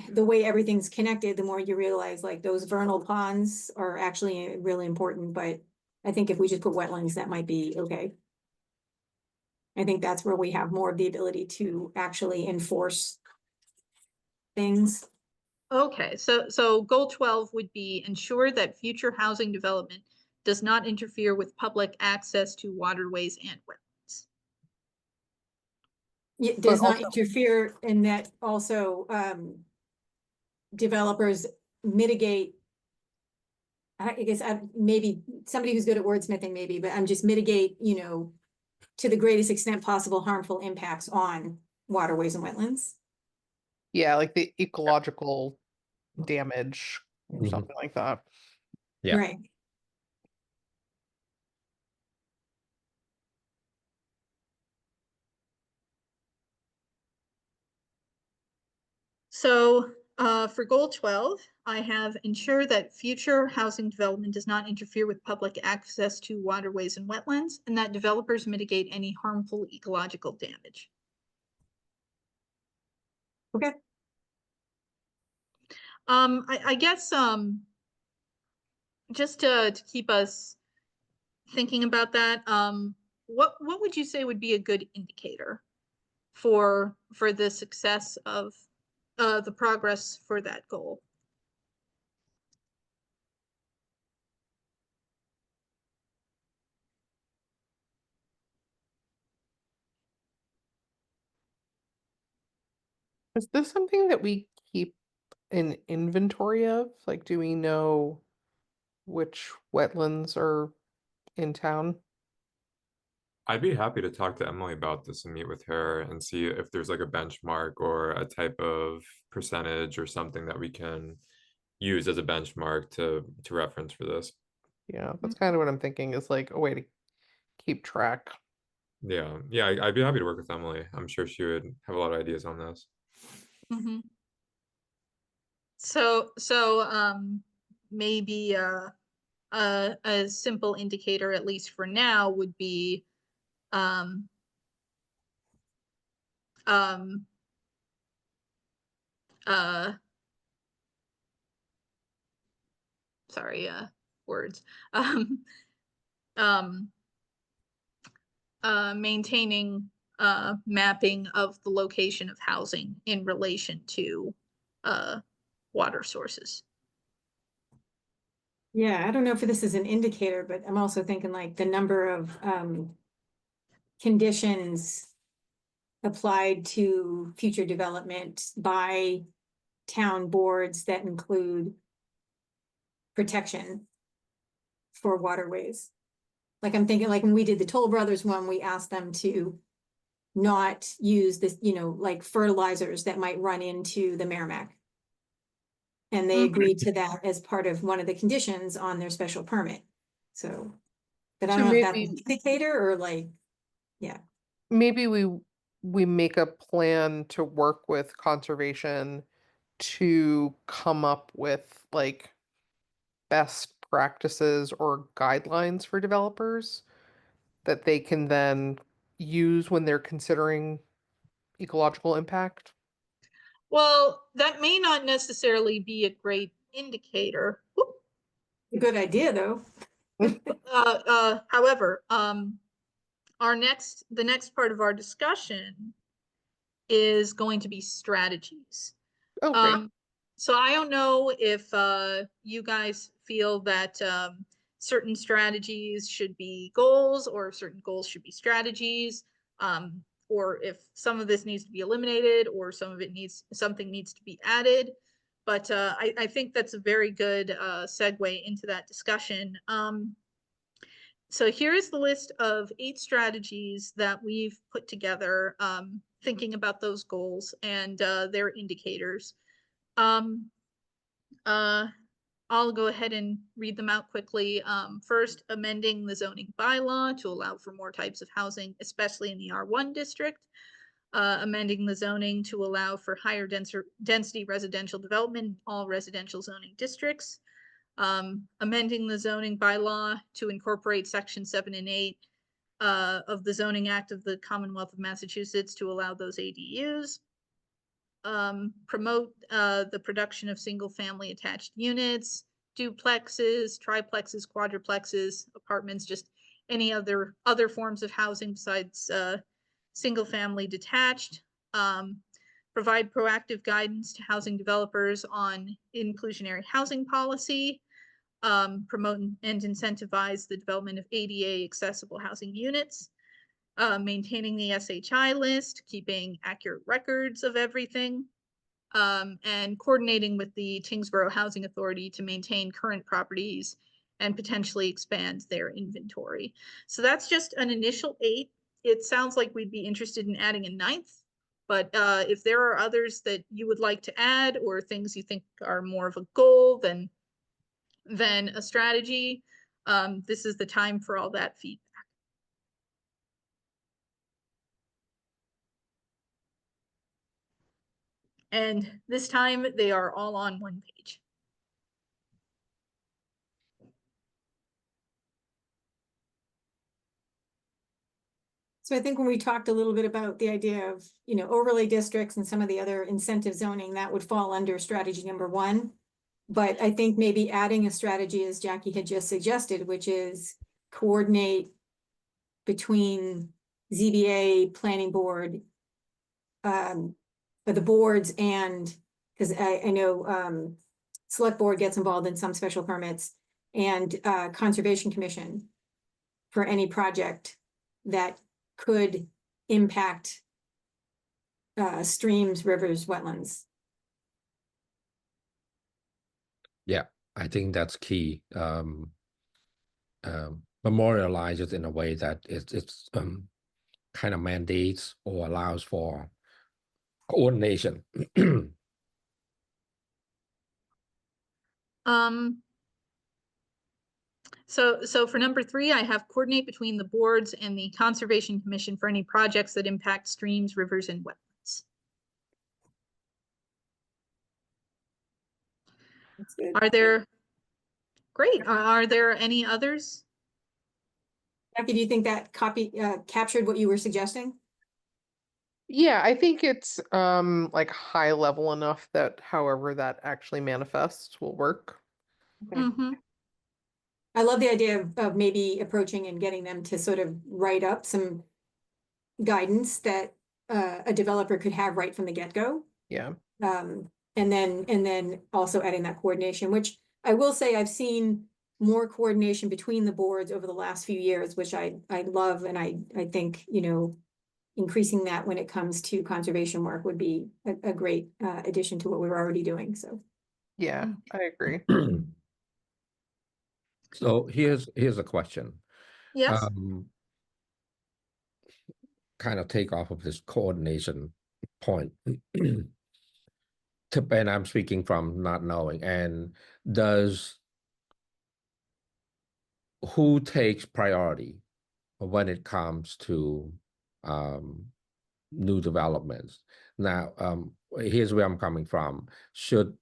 the way everything's connected, the more you realize like those vernal ponds are actually really important, but I think if we just put wetlands, that might be okay. I think that's where we have more of the ability to actually enforce things. Okay, so goal 12 would be ensure that future housing development does not interfere with public access to waterways and wetlands. It does not also- interfere in that also developers mitigate. I guess maybe somebody who's good at wordsmithing maybe, but I'm just mitigate, to the greatest extent possible harmful impacts on waterways and wetlands. Yeah, like the ecological damage or Mhm. something like that. Yeah. Right. So For goal 12, I have ensure that future housing development does not interfere with public access to waterways and wetlands, and that developers mitigate any harmful ecological damage. Okay. I guess just to keep us thinking about that, what would you say would be a good indicator for the success of the progress for that goal? Is this something that we keep an inventory of? Like, do we know which wetlands are in town? I'd be happy to talk to Emily about this and meet with her and see if there's like a benchmark or a type of percentage or something that we can use as a benchmark to reference for this. Yeah, that's kind of what I'm thinking, is like a way to keep track. Yeah, I'd be happy to work with Emily. I'm sure she would have a lot of ideas on this. Mm-hmm. So maybe a simple indicator, at least for now, would be um um uh sorry, words. Um um Maintaining mapping of the location of housing in relation to water sources. Yeah, I don't know if this is an indicator, but I'm also thinking like the number of conditions applied to future development by town boards that include protection for waterways. Like I'm thinking, like when we did the Toll Brothers one, we asked them to not use this, like fertilizers that might run into the Merrimack. And they Mhm. agreed to that as part of one of the conditions on their special permit. So, but I So don't know if that's an maybe indicator or like, yeah. maybe we make a plan to work with conservation to come up with like best practices or guidelines for developers that they can then use when they're considering ecological impact. Well, that may not necessarily be a great indicator. Whoop. Good idea, though. However, the next part of our discussion is going to be strategies. Oh, great. So I don't know if you guys feel that certain strategies should be goals or certain goals should be strategies, or if some of this needs to be eliminated or something needs to be added. But I think that's a very good segue into that discussion. So here is the list of 8 strategies that we've put together, thinking about those goals and their indicators. Um, I'll go ahead and read them out quickly. First, amending the zoning bylaw to allow for more types of housing, especially in the R1 district. Amending the zoning to allow for higher density residential development in all residential zoning districts. Amending the zoning bylaw to incorporate section 7 and 8 of the Zoning Act of the Commonwealth of Massachusetts to allow those ADUs. Promote the production of single family attached units, duplexes, triplexes, quadruplexes, apartments, just any other forms of housing besides single family detached. Provide proactive guidance to housing developers on inclusionary housing policy. Promote and incentivize the development of ADA accessible housing units. Maintaining the SHI list, keeping accurate records of everything, and coordinating with the Tingsboro Housing Authority to maintain current properties and potentially expand their inventory. So that's just an initial 8. It sounds like we'd be interested in adding a 9th, but if there are others that you would like to add or things you think are more of a goal than a strategy, this is the time for all that feedback. And this time they are all on one page. So I think when we talked a little bit about the idea of, you know, overlay districts and some of the other incentive zoning, that would fall under strategy number 1. But I think maybe adding a strategy, as Jackie had just suggested, which is coordinate between ZBA, planning board, the boards, and, because I know select board gets involved in some special permits, and Conservation Commission for any project that could impact streams, rivers, wetlands. Yeah, I think that's key. Memorialize it in a way that it's kind of mandates or allows for coordination. So for number 3, I have coordinate between the boards and the Conservation Commission for any projects that impact streams, rivers, and wetlands. That's good. Are there, great, are there any others? Jackie, do you think that copy captured what you were suggesting? Yeah, I think it's like high level enough that however that actually manifests will work. Okay. Mm-hmm. I love the idea of maybe approaching and getting them to sort of write up some guidance that a developer could have right from the get-go. Yeah. And then also adding that coordination, which I will say I've seen more coordination between the boards over the last few years, which I love, and I think, you know, increasing that when it comes to conservation work would be a great addition to what we were already doing. So Yeah, I agree. So here's a question. Yes. Kind of take off of this coordination point. And I'm speaking from not knowing. And who takes priority when it comes to new developments? Now, here's where I'm coming from. Should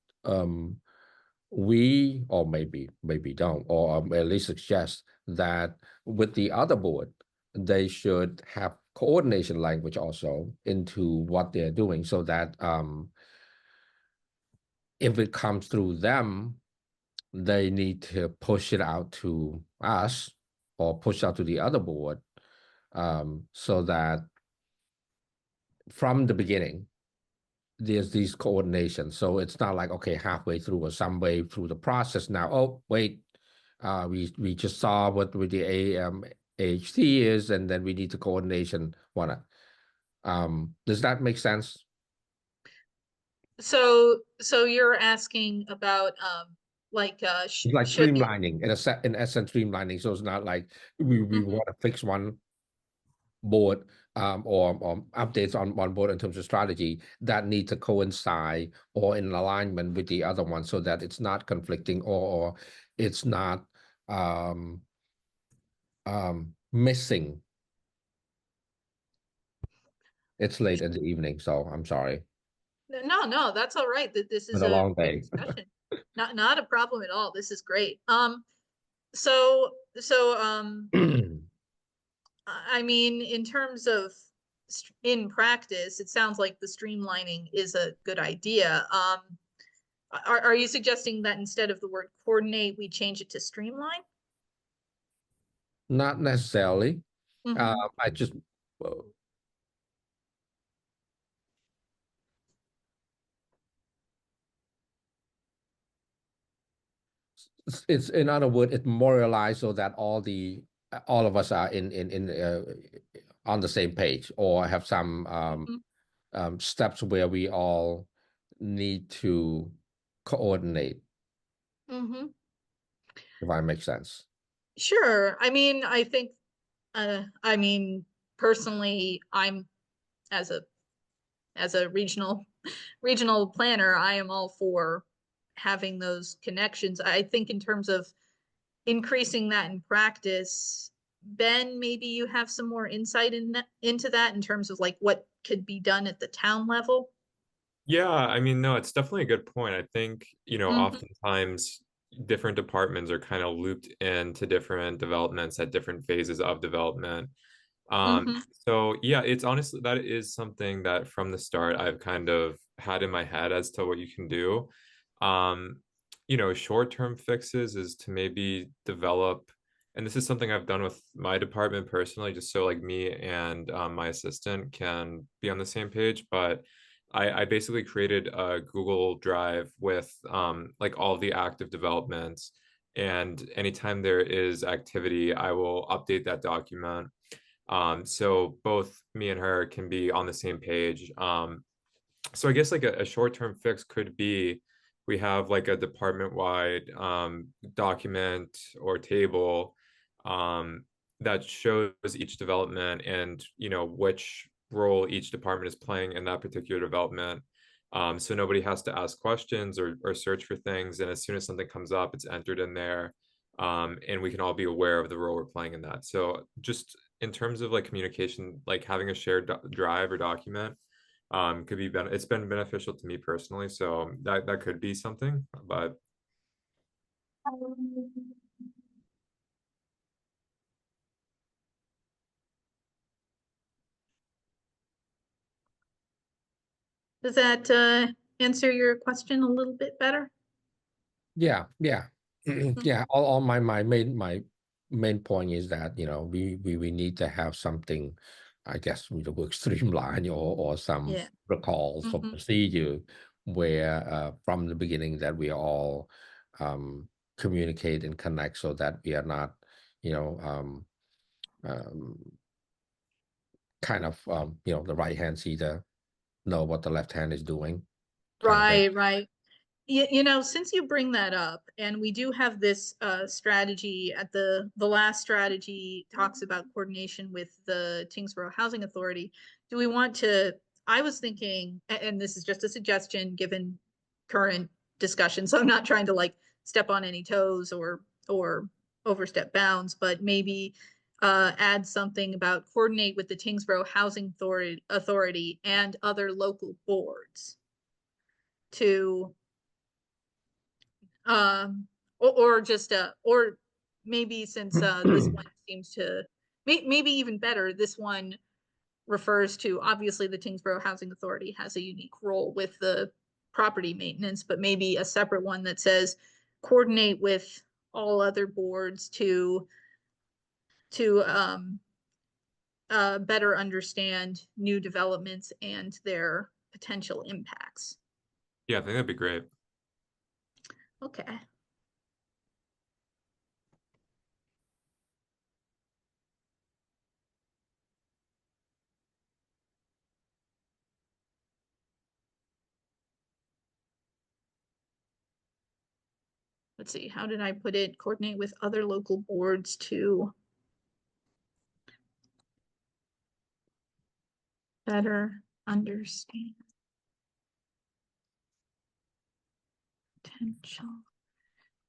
we, or maybe don't, or at least suggest that with the other board, they should have coordination language also into what they're doing, so that if it comes through them, they need to push it out to us or push out to the other board, so that from the beginning, there's these coordinations. So it's not like, okay, halfway through or some way through the process now, oh, wait, we just saw what with the AHT is, and then we need to coordination. Does that make sense? So you're asking about like It's like should the- streamlining, in essence, streamlining. So it's not like we want to fix one board or updates on one board in terms of strategy that need to coincide or in alignment with the other one, so that it's not conflicting or it's not missing. It's late in the evening, so I'm sorry. No, that's all right. That this is Been a long great day. discussion. Not a problem at all. This is great. I mean, in terms of in practice, it sounds like the streamlining is a good idea. Are you suggesting that instead of the word coordinate, we change it to streamline? Not necessarily. Mhm. I just it's in other words, it memorialized so that all of us are on the same page, or have some steps where we all need to coordinate, Mhm. if I make sense. Sure. I mean, I think, personally, I'm as a regional planner, I am all for having those connections. I think in terms of increasing that in practice, Ben, maybe you have some more insight into that in terms of like what could be done at the town level. Yeah, I mean, no, it's definitely a good point. I think, Mhm. oftentimes different departments are kind of looped into different developments at different phases of development. Mhm. So yeah, it's honestly that is something that from the start I've kind of had in my head as to what you can do. Um, short-term fixes is to maybe develop, and this is something I've done with my department personally, just so like me and my assistant can be on the same page. But I basically created a Google Drive with like all the active developments, and anytime there is activity, I will update that document, so both me and her can be on the same page. So I guess like a short-term fix could be we have like a department-wide document or table that shows each development and which role each department is playing in that particular development. So nobody has to ask questions or search for things, and as soon as something comes up, it's entered in there, and we can all be aware of the role we're playing in that. So just in terms of like communication, like having a shared drive or document could be it's been beneficial to me personally, so that could be something. But Does that answer your question a little bit better? Yeah, yeah. Yeah, all my main point is that, we need to have something, I guess, with the word streamline or some Yeah. protocols or Mhm. procedure where from the beginning that we all communicate and connect so that we are not, you know, um, kind of the right hand see know what the left hand is doing kind of thing. Right, right. Since you bring that up, and we do have this strategy at the last strategy talks about coordination with the Tingsboro Housing Authority. Do we want to, I was thinking, and this is just a suggestion given current discussion, so I'm not trying to like step on any toes or overstep bounds, but maybe add something about coordinate with the Tingsboro Housing Authority and other local boards to or just or maybe since this one seems to maybe even better, this one refers to, obviously the Tingsboro Housing Authority has a unique role with the property maintenance, but maybe a separate one that says coordinate with all other boards to better understand new developments and their potential impacts. yeah, I think that'd be great. Okay. Let's see, how did I put it? Coordinate with other local boards to better understand potential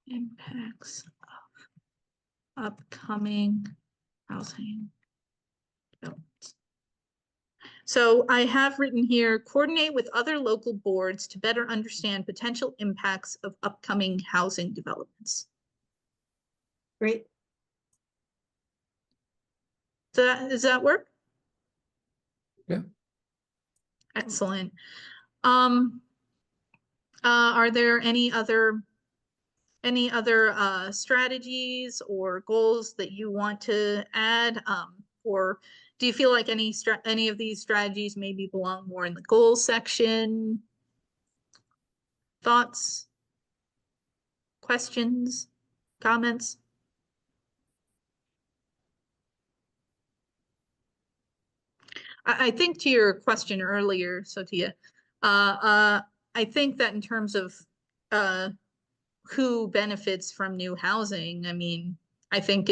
impacts of upcoming housing developments. So I have written here, coordinate with other local boards to better understand potential impacts of upcoming housing developments. Great. Does that work? Yeah. Excellent. Are there any other strategies or goals that you want to add? Or do you feel like any of these strategies maybe belong more in the goals section? Thoughts, questions, comments? I think to your question earlier, Sotia, I think that in terms of who benefits from new housing, I mean, I think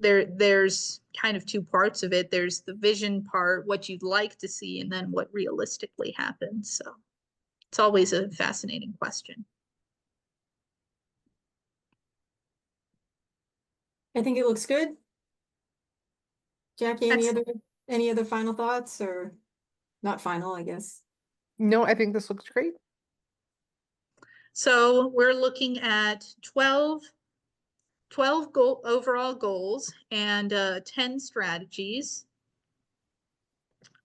there's kind of two parts of it. There's the vision part, what you'd like to see, and then what realistically happens. So it's always a fascinating question. I think it looks good. Jackie, Excellent. any other final thoughts, or not final, I guess? No, I think this looks great. So we're looking at 12 overall goals and 10 strategies.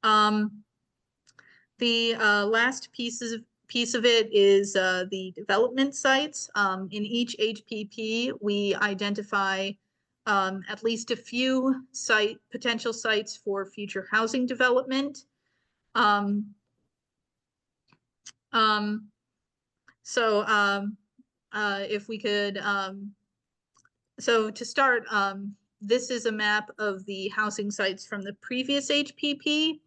The last piece of it is the development sites. In each HPP, we identify at least a few potential sites for future housing development. If we could, so to start, this is a map of the housing sites from the previous HPP.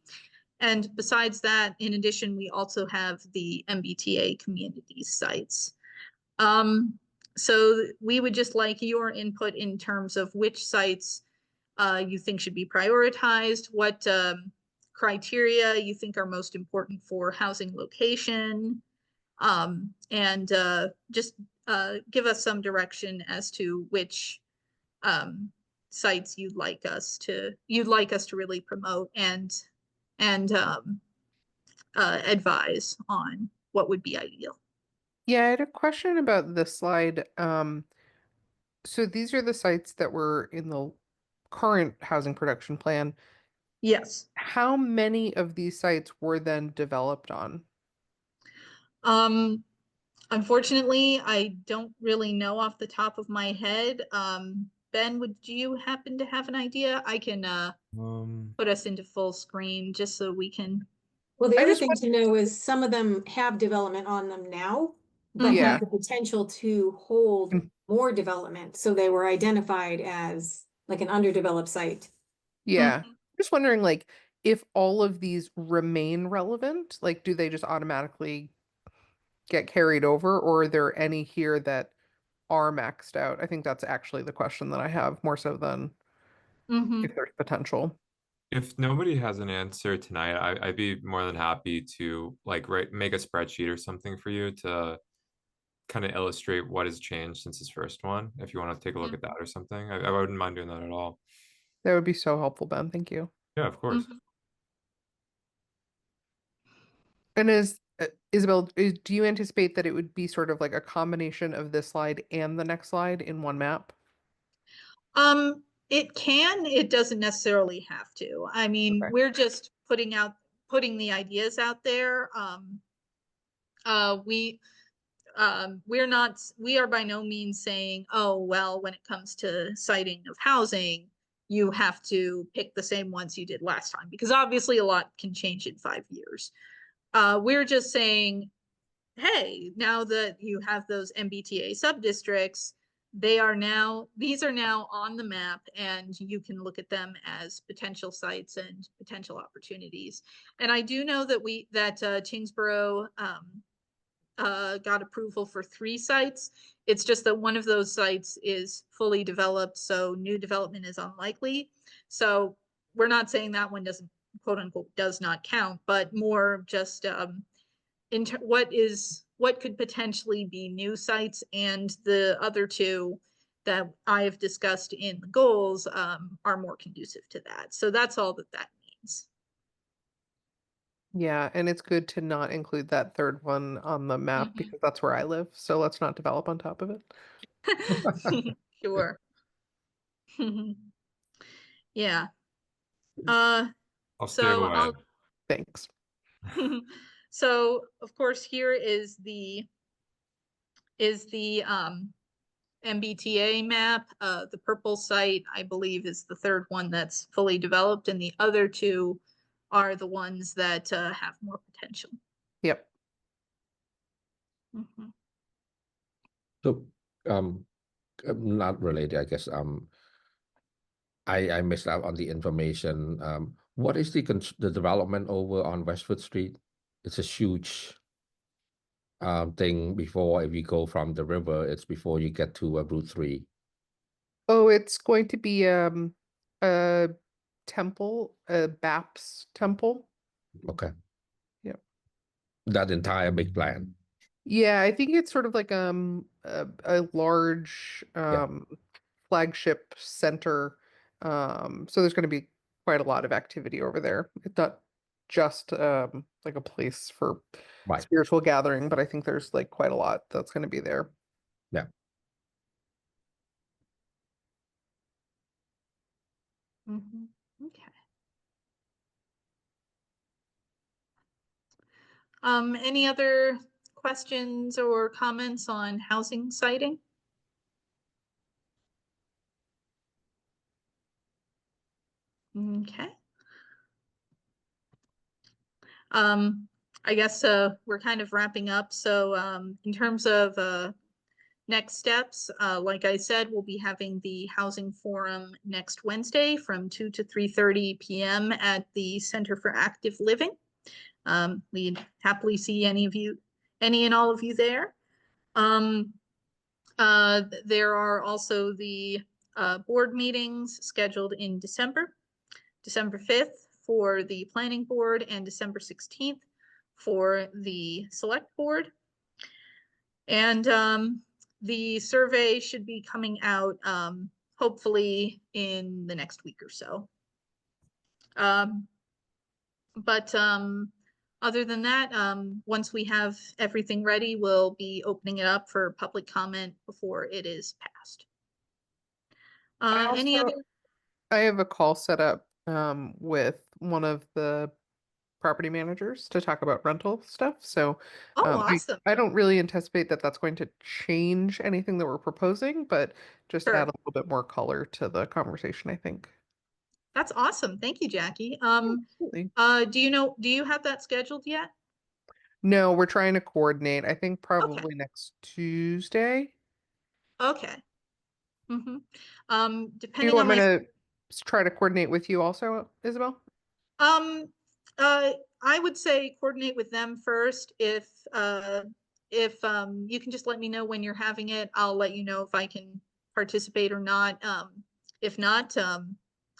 And besides that, in addition, we also have the MBTA community sites. So we would just like your input in terms of which sites you think should be prioritized, what criteria you think are most important for housing location, and just give us some direction as to which sites you'd like us to really promote and advise on what would be ideal. Yeah, I had a question about this slide. So these are the sites that were in the current housing production plan. Yes. How many of these sites were then developed on? Unfortunately, I don't really know off the top of my head. Ben, would you happen to have an idea? I can put us into full screen just so we can. Well, the I other just thing want- to know is some of them have development on them now, but Yeah. have the potential to hold Mm. more development. So they were identified as like an underdeveloped site. Yeah. Just wondering, like, if all of these remain relevant, like, do they just automatically get carried over, or are there any here that are maxed out? I think that's actually the question that I have more so than Mhm. if there's potential. If nobody has an answer tonight, I'd be more than happy to like make a spreadsheet or something for you to kind of illustrate what has changed since this first one. If you want to take a look at that or something, I wouldn't mind doing that at all. That would be so helpful, Ben. Thank you. Yeah, of course. Mhm. And Isabel, do you anticipate that it would be sort of like a combination of this slide and the next slide in one map? It can, it doesn't necessarily have to. I mean, Okay. we're just putting the ideas out there. We are by no means saying, oh, well, when it comes to siting of housing, you have to pick the same ones you did last time, because obviously a lot can change in 5 years. We're just saying, hey, now that you have those MBTA sub-districts, these are now on the map, and you can look at them as potential sites and potential opportunities. And I do know that Tyngsboro got approval for 3 sites. It's just that one of those sites is fully developed, so new development is unlikely. So we're not saying that one doesn't, quote unquote, does not count, but more just what could potentially be new sites, and the other 2 that I have discussed in the goals are more conducive to that. So that's all that means. Yeah, and it's good to not include that third one on the map Mhm. because that's where I live. So let's not develop on top of it. Sure. Yeah. Uh, I'll stay so away. Thanks. So of course here is the MBTA map. The purple site, I believe, is the third one that's fully developed, and the other 2 are the ones that have more potential. Yep. Mhm. So, not related, I guess. I missed out on the information. What is the development over on Westwood Street? It's a huge thing before, if you go from the river, it's before you get to Route 3. Oh, it's going to be a temple, a BAPS temple. Okay. Yep. That entire big plan. Yeah, I think it's sort of like a large flagship center. So there's going to be quite a lot of activity over there. It's not just like a place for Right. spiritual gathering, but I think there's like quite a lot that's going to be there. Mhm. Okay. Any other questions or comments on housing siting? Okay. I guess we're kind of wrapping up. So in terms of next steps, like I said, we'll be having the housing forum next Wednesday from 2 to 3:30 p.m. at the Center for Active Living. We'd happily see any and all of you there. There are also the board meetings scheduled in December 5th for the planning board and December 16th for the select board. And the survey should be coming out hopefully in the next week or so. But other than that, once we have everything ready, we'll be opening it up for public comment before it is passed. Any Also- other? I have a call set up with one of the property managers to talk about rental stuff. So Oh, I awesome. don't really anticipate that that's going to change anything that we're proposing, but just Sure. add a little bit more color to the conversation, I think. That's awesome. Thank you, Jackie. Absolutely. Do you have that scheduled yet? No, we're trying to coordinate. I think Okay. probably next Tuesday. Okay. Mm-hmm. Do you Depending want on me my, to try to coordinate with you also, Isabel? um, I would say coordinate with them first. If you can just let me know when you're having it, I'll let you know if I can participate or not. If not,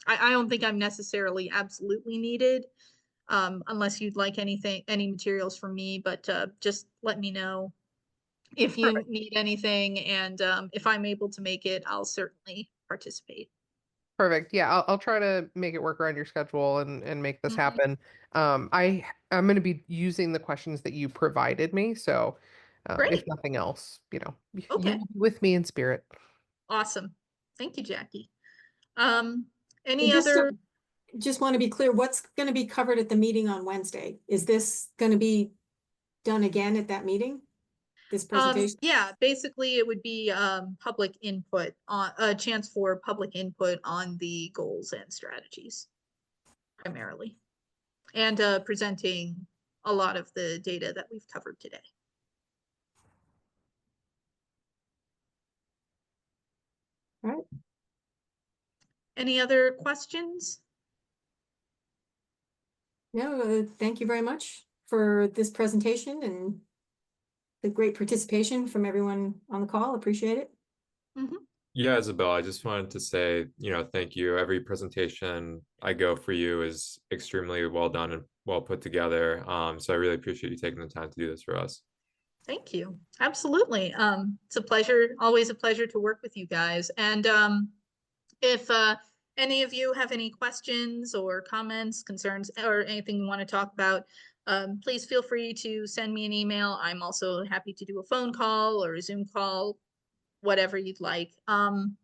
I don't think I'm necessarily absolutely needed, unless you'd like any materials from me, but just let me know if you Perfect. need anything, and if I'm able to make it, I'll certainly participate. Perfect. Yeah, I'll try to make it work around your schedule and make this Mhm. happen. I'm going to be using the questions that you provided me, so if Great. nothing else, Okay. you'll be with me in spirit. Awesome. Thank you, Jackie. And Any other? just want to be clear, what's going to be covered at the meeting on Wednesday? Is this going to be done again at that meeting? This presentation? Yeah, basically it would be public input on a chance for public input on the goals and strategies primarily. And presenting a lot of the data that we've covered today. All right. Any other questions? No, thank you very much for this presentation and the great participation from everyone on the call. Appreciate it. Mhm. Yeah, Isabel, I just wanted to say, thank you. Every presentation I go for you is extremely well done and well put together. So I really appreciate you taking the time to do this for us. Thank you. Absolutely. It's a pleasure, always a pleasure to work with you guys. And if any of you have any questions or comments, concerns, or anything you want to talk about, please feel free to send me an email. I'm also happy to do a phone call or a Zoom call, whatever you'd like. Ben,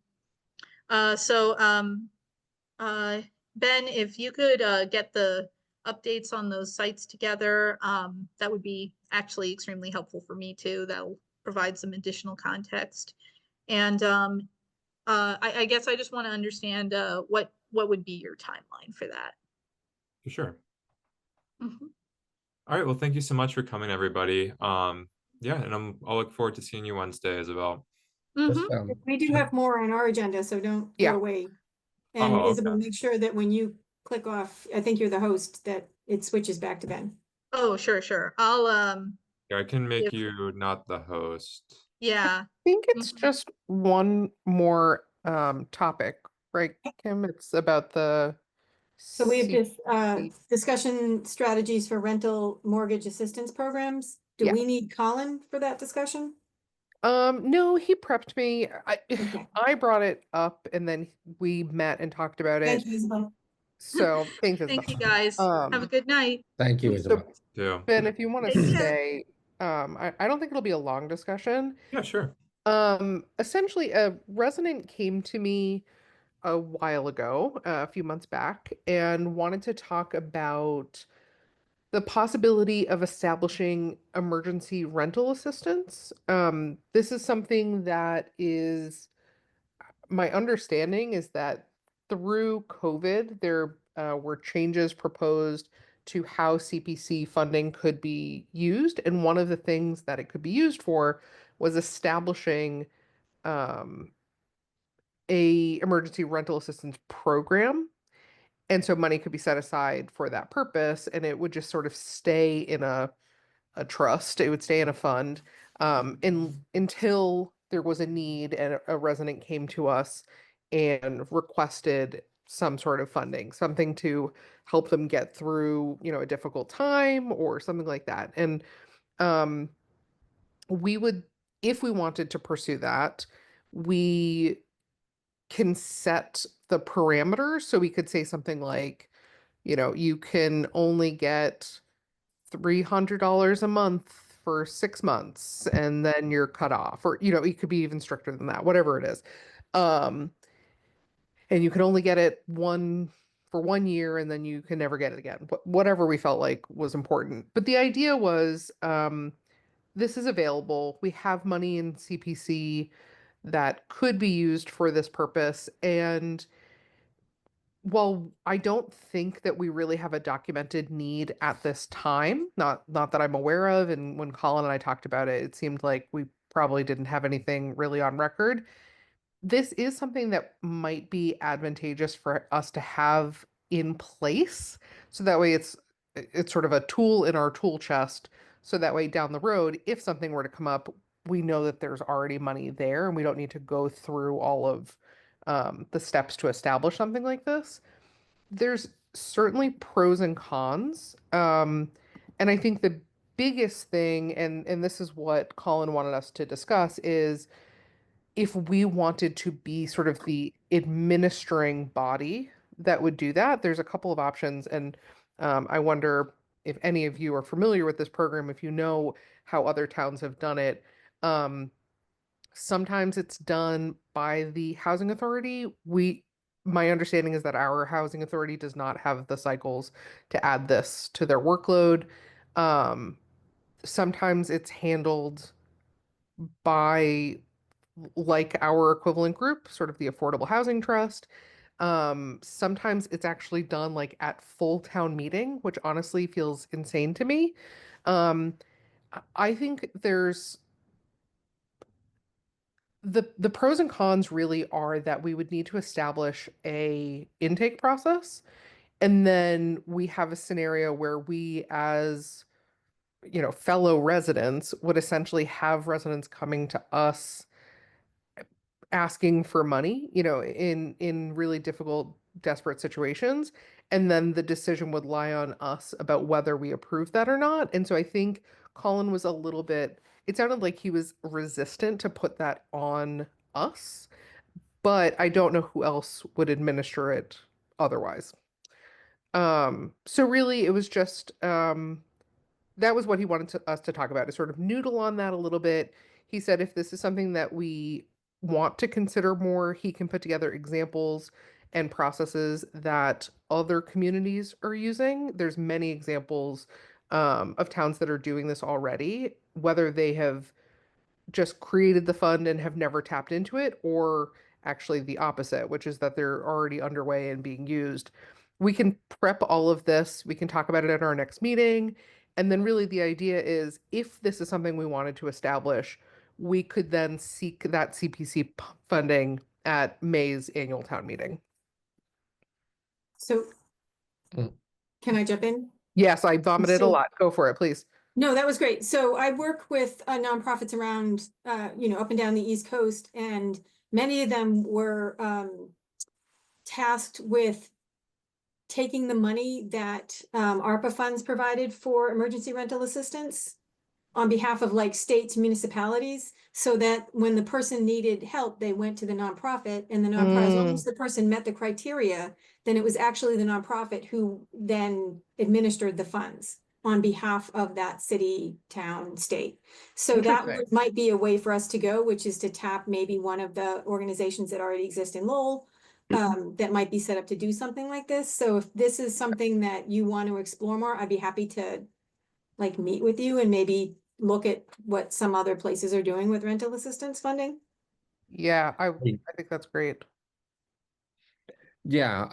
if you could get the updates on those sites together, that would be actually extremely helpful for me too. That'll provide some additional context. And I guess I just want to understand what would be your timeline for that. For sure. Mhm. All right. Well, thank you so much for coming, everybody. Yeah, and I'll look forward to seeing you Wednesday, Isabel. Just, Mhm. We do have more on our agenda, so don't Yeah. go away. And Oh, Isabel, okay. make sure that when you click off, I think you're the host, that it switches back to Ben. Oh, sure. I'll Yeah, I can make If- you not the host. yeah. I think it's Mhm. just one more topic, right, Kim? It's about the So we have this CPC. discussion strategies for rental mortgage assistance programs. Do Yeah. we need Colin for that discussion? No, he prepped me. Okay. I brought it up and then we met and talked about it. Thank you, Isabel. So thanks, Thank you, Isabel. guys. Have a good night. Thank you, So Isabel. Yeah. Ben, if you want to Take care. stay, I don't think it'll be a long discussion. Yeah, sure. Essentially, a resident came to me a while ago, a few months back, and wanted to talk about the possibility of establishing emergency rental assistance. This is something that is, my understanding is that through COVID, there were changes proposed to how CPC funding could be used. And one of the things that it could be used for was establishing um, a emergency rental assistance program. And so money could be set aside for that purpose, and it would just sort of stay in a trust. It would stay in a fund until there was a need and a resident came to us and requested some sort of funding, something to help them get through, a difficult time or something like that. And um, we would, if we wanted to pursue that, we can set the parameters. So we could say something like, you can only get $300 a month for 6 months and then you're cut off, or it could be even stricter than that, whatever it is. And you can only get it for 1 year and then you can never get it again. Whatever we felt like was important. But the idea was this is available. We have money in CPC that could be used for this purpose. And while I don't think that we really have a documented need at this time, not that I'm aware of, and when Colin and I talked about it, it seemed like we probably didn't have anything really on record. This is something that might be advantageous for us to have in place. So that way it's sort of a tool in our tool chest. So that way down the road, if something were to come up, we know that there's already money there and we don't need to go through all of the steps to establish something like this. There's certainly pros and cons. And I think the biggest thing, and this is what Colin wanted us to discuss, is if we wanted to be sort of the administering body that would do that, there's a couple of options. And I wonder if any of you are familiar with this program, if you know how other towns have done it. Sometimes it's done by the housing authority. My understanding is that our housing authority does not have the cycles to add this to their workload. Sometimes it's handled by like our equivalent group, sort of the Affordable Housing Trust. Sometimes it's actually done like at full town meeting, which honestly feels insane to me. I think there's the pros and cons really are that we would need to establish a intake process, and then we have a scenario where we as fellow residents would essentially have residents coming to us asking for money, in really difficult, desperate situations. And then the decision would lie on us about whether we approve that or not. And so I think Colin was a little bit, it sounded like he was resistant to put that on us, but I don't know who else would administer it otherwise. So really it was just, that was what he wanted us to talk about, to sort of noodle on that a little bit. He said if this is something that we want to consider more, he can put together examples and processes that other communities are using. There's many examples of towns that are doing this already, whether they have just created the fund and have never tapped into it, or actually the opposite, which is that they're already underway and being used. We can prep all of this. We can talk about it at our next meeting. And then really the idea is if this is something we wanted to establish, we could then seek that CPC funding at May's annual town meeting. So Mm. can I jump in? Yes, I vomited a So- lot. Go for it, please. No, that was great. So I work with nonprofits around, up and down the East Coast, and many of them were tasked with taking the money that ARPA funds provided for emergency rental assistance on behalf of like states, municipalities, so that when the person needed help, they went to the nonprofit, and the nonprofit, as long as the person met the criteria, then it was actually the nonprofit who then administered the funds on behalf of that city, town, state. So that Interesting. might be a way for us to go, which is to tap maybe one of the organizations that already exist in Lowell, that might be set up to do something like this. So if this is something that you want to explore more, I'd be happy to like meet with you and maybe look at what some other places are doing with rental assistance funding. Yeah, I mean- think that's great. Yeah,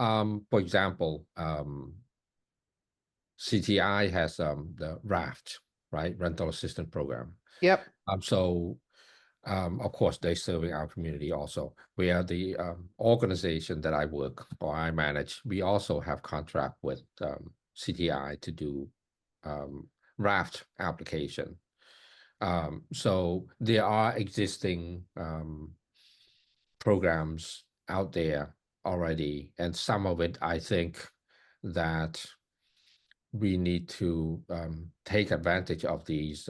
for example, CTI has the RAFT, right? Rental Assistance Program. Yep. So of course, they serving our community also. We are the organization that I work or I manage. We also have contract with CTI to do RAFT application. So there are existing programs out there already, and some of it I think that we need to take advantage of these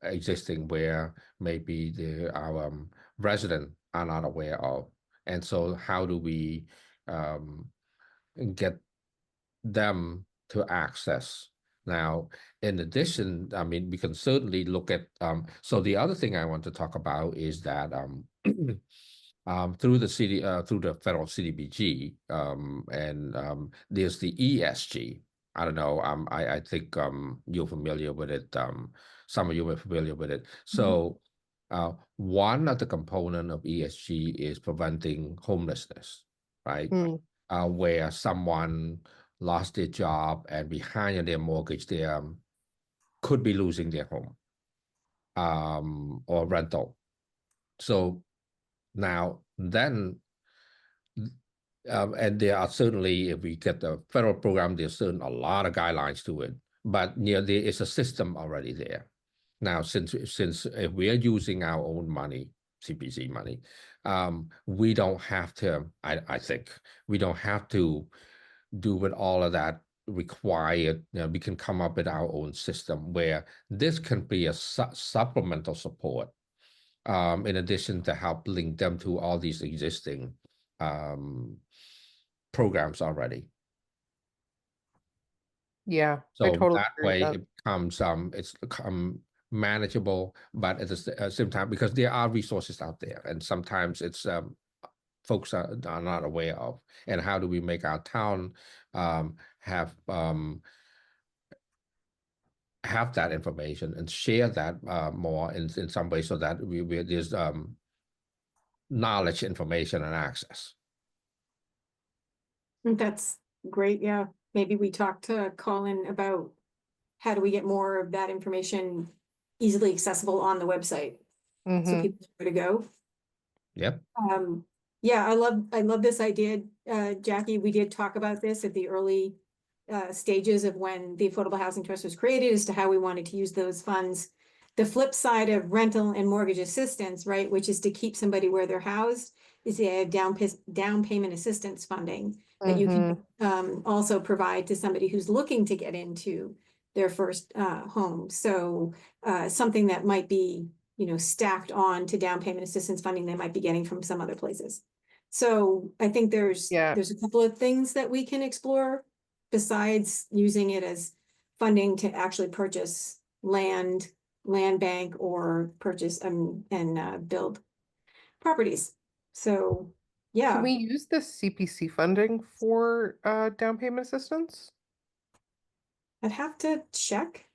existing where maybe our resident are not aware of. And so how do we get them to access? Now, in addition, I mean, we can certainly look at, so the other thing I want to talk about is that through the federal CDBG, and there's the ESG. I don't know. I think you're familiar with it. Some of you are familiar with it. So, one of the component of ESG is preventing homelessness, right? Where someone lost their job and behind their mortgage, they could be losing their home, or rental. So now then. And there are certainly, if we get the federal program, there's certain a lot of guidelines to it, but there is a system already there. Now, since if we are using our own money, CPC money, we don't have to, I think, we don't have to do with all of that required. We can come up with our own system where this can be a supplemental support, in addition to help link them to all these existing programs already. Yeah, So I totally that agree with way that. it becomes it's manageable, but at the same time, because there are resources out there, and sometimes it's folks are not aware of. And how do we make our town have that information and share that more in some way, so that there's knowledge, information, and access. I think that's great, yeah. Maybe we talk to Colin about how do we get more of that information easily accessible on the website, so Mhm. people know where to go. Yep. Yeah, I love this idea, Jackie. We did talk about this at the early stages of when the Affordable Housing Trust was created, as to how we wanted to use those funds. The flip side of rental and mortgage assistance, right, which is to keep somebody where they're housed, is the down payment assistance funding that you can also provide to somebody who's looking to get into their first home. So something that might be, you know, stacked on to down payment assistance funding they might be getting from some other places. So I think there's Yeah. a couple of things that we can explore besides using it as funding to actually purchase land bank, or purchase and build properties. So, yeah. Can we use the CPC funding for down payment assistance? I'd have to check.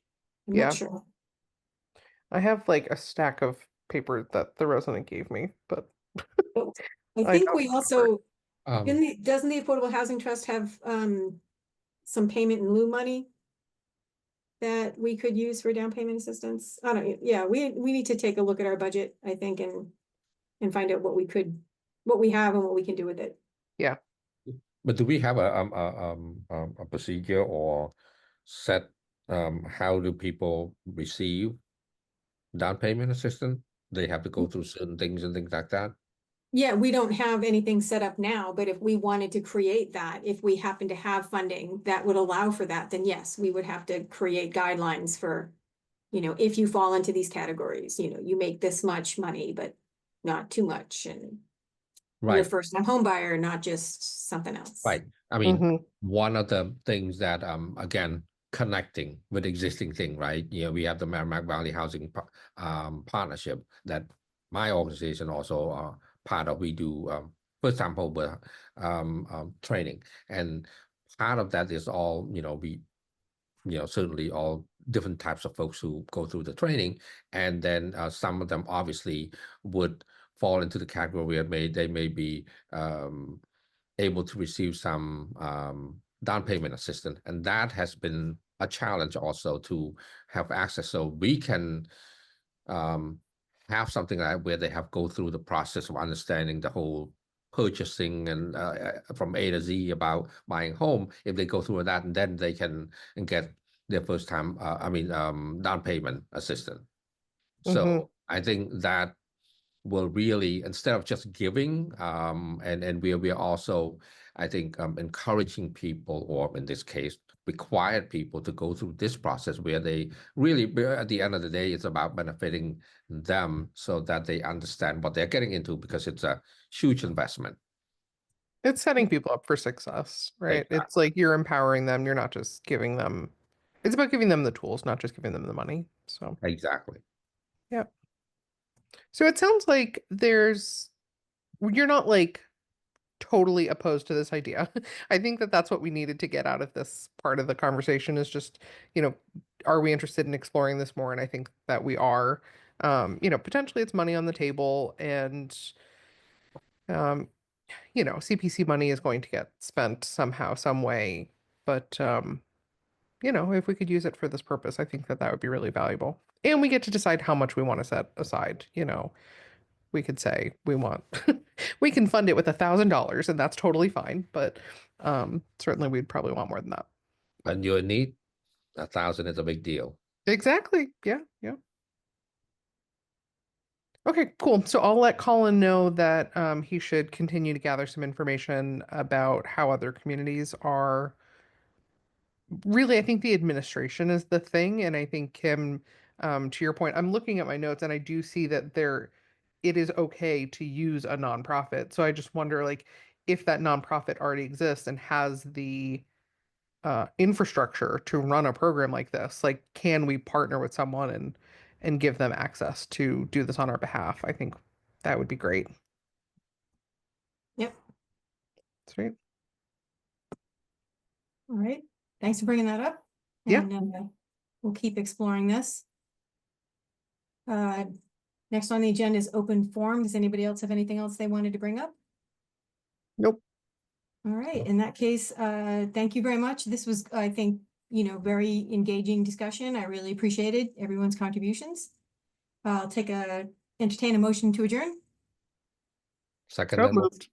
I'm Yeah. not sure. I have like a stack of paper that the resident gave me, but I I think don't we remember. also, Um, doesn't the Affordable Housing Trust have some payment in lieu money that we could use for down payment assistance? I don't, yeah, we need to take a look at our budget, I think, and find out what we have and what we can do with it. But do we have a procedure or set, how do people receive down payment assistance? They have to go through certain things and things like that? Yeah, we don't have anything set up now, but if we wanted to create that, if we happen to have funding that would allow for that, then yes, we would have to create guidelines for you know, if you fall into these categories, you know, you make this much money, but not too much, and you're a Right, first-time home buyer, not just something else. right. I mean, Mhm. one of the things that, again, connecting with existing thing, right? You know, we have the Merrimack Valley Housing Partnership that my organization also part of. We do first time home buyer training, and part of that is all, you know, we, you know, certainly all different types of folks who go through the training, and then some of them obviously would fall into the category where they may be able to receive some down payment assistance, and that has been a challenge also to have access, so we can have something like where they have go through the process of understanding the whole purchasing and from A to Z about buying home. If they go through that, and then they can get their first time, down payment assistance. So I think that will really, instead of just giving, and we are also, I think, encouraging people, or in this case, required people to go through this process where they really, at the end of the day, it's about benefiting them so that they understand what they're getting into, because it's a huge investment. It's setting people up for success, right? Exactly. It's like you're empowering them. You're not just giving them, it's about giving them the tools, not just giving them the money. So, Exactly. yeah. So it sounds like you're not like totally opposed to this idea. I think that that's what we needed to get out of this part of the conversation is just, you know, are we interested in exploring this more? And I think that we are. You know, potentially it's money on the table, and you know, CPC money is going to get spent somehow, some way. But you know, if we could use it for this purpose, I think that that would be really valuable. And we get to decide how much we want to set aside. You know, we could say we want, we can fund it with $1,000, and that's totally fine. But certainly we'd probably want more than that. And your need, 1,000 is a big deal. Exactly. Yeah. Yeah. Okay, cool. So I'll let Colin know that he should continue to gather some information about how other communities are. Really, I think the administration is the thing, and I think Kim, to your point, I'm looking at my notes and I do see that it is okay to use a nonprofit. So I just wonder, like, if that nonprofit already exists and has the infrastructure to run a program like this, like, can we partner with someone and give them access to do this on our behalf? I think that would be great. Yep. Sweet. All right. Thanks for bringing that up. Yeah. And we'll keep exploring this. Next on the agenda is open forum. Does anybody else have anything else they wanted to bring up? Nope. All right. In that case, thank you very much. This was, I think, you know, very engaging discussion. I really appreciated everyone's contributions. I'll entertain a motion to adjourn. Second, So then, moved.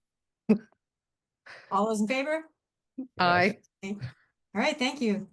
All those in favor? Aye. All right. Thank you.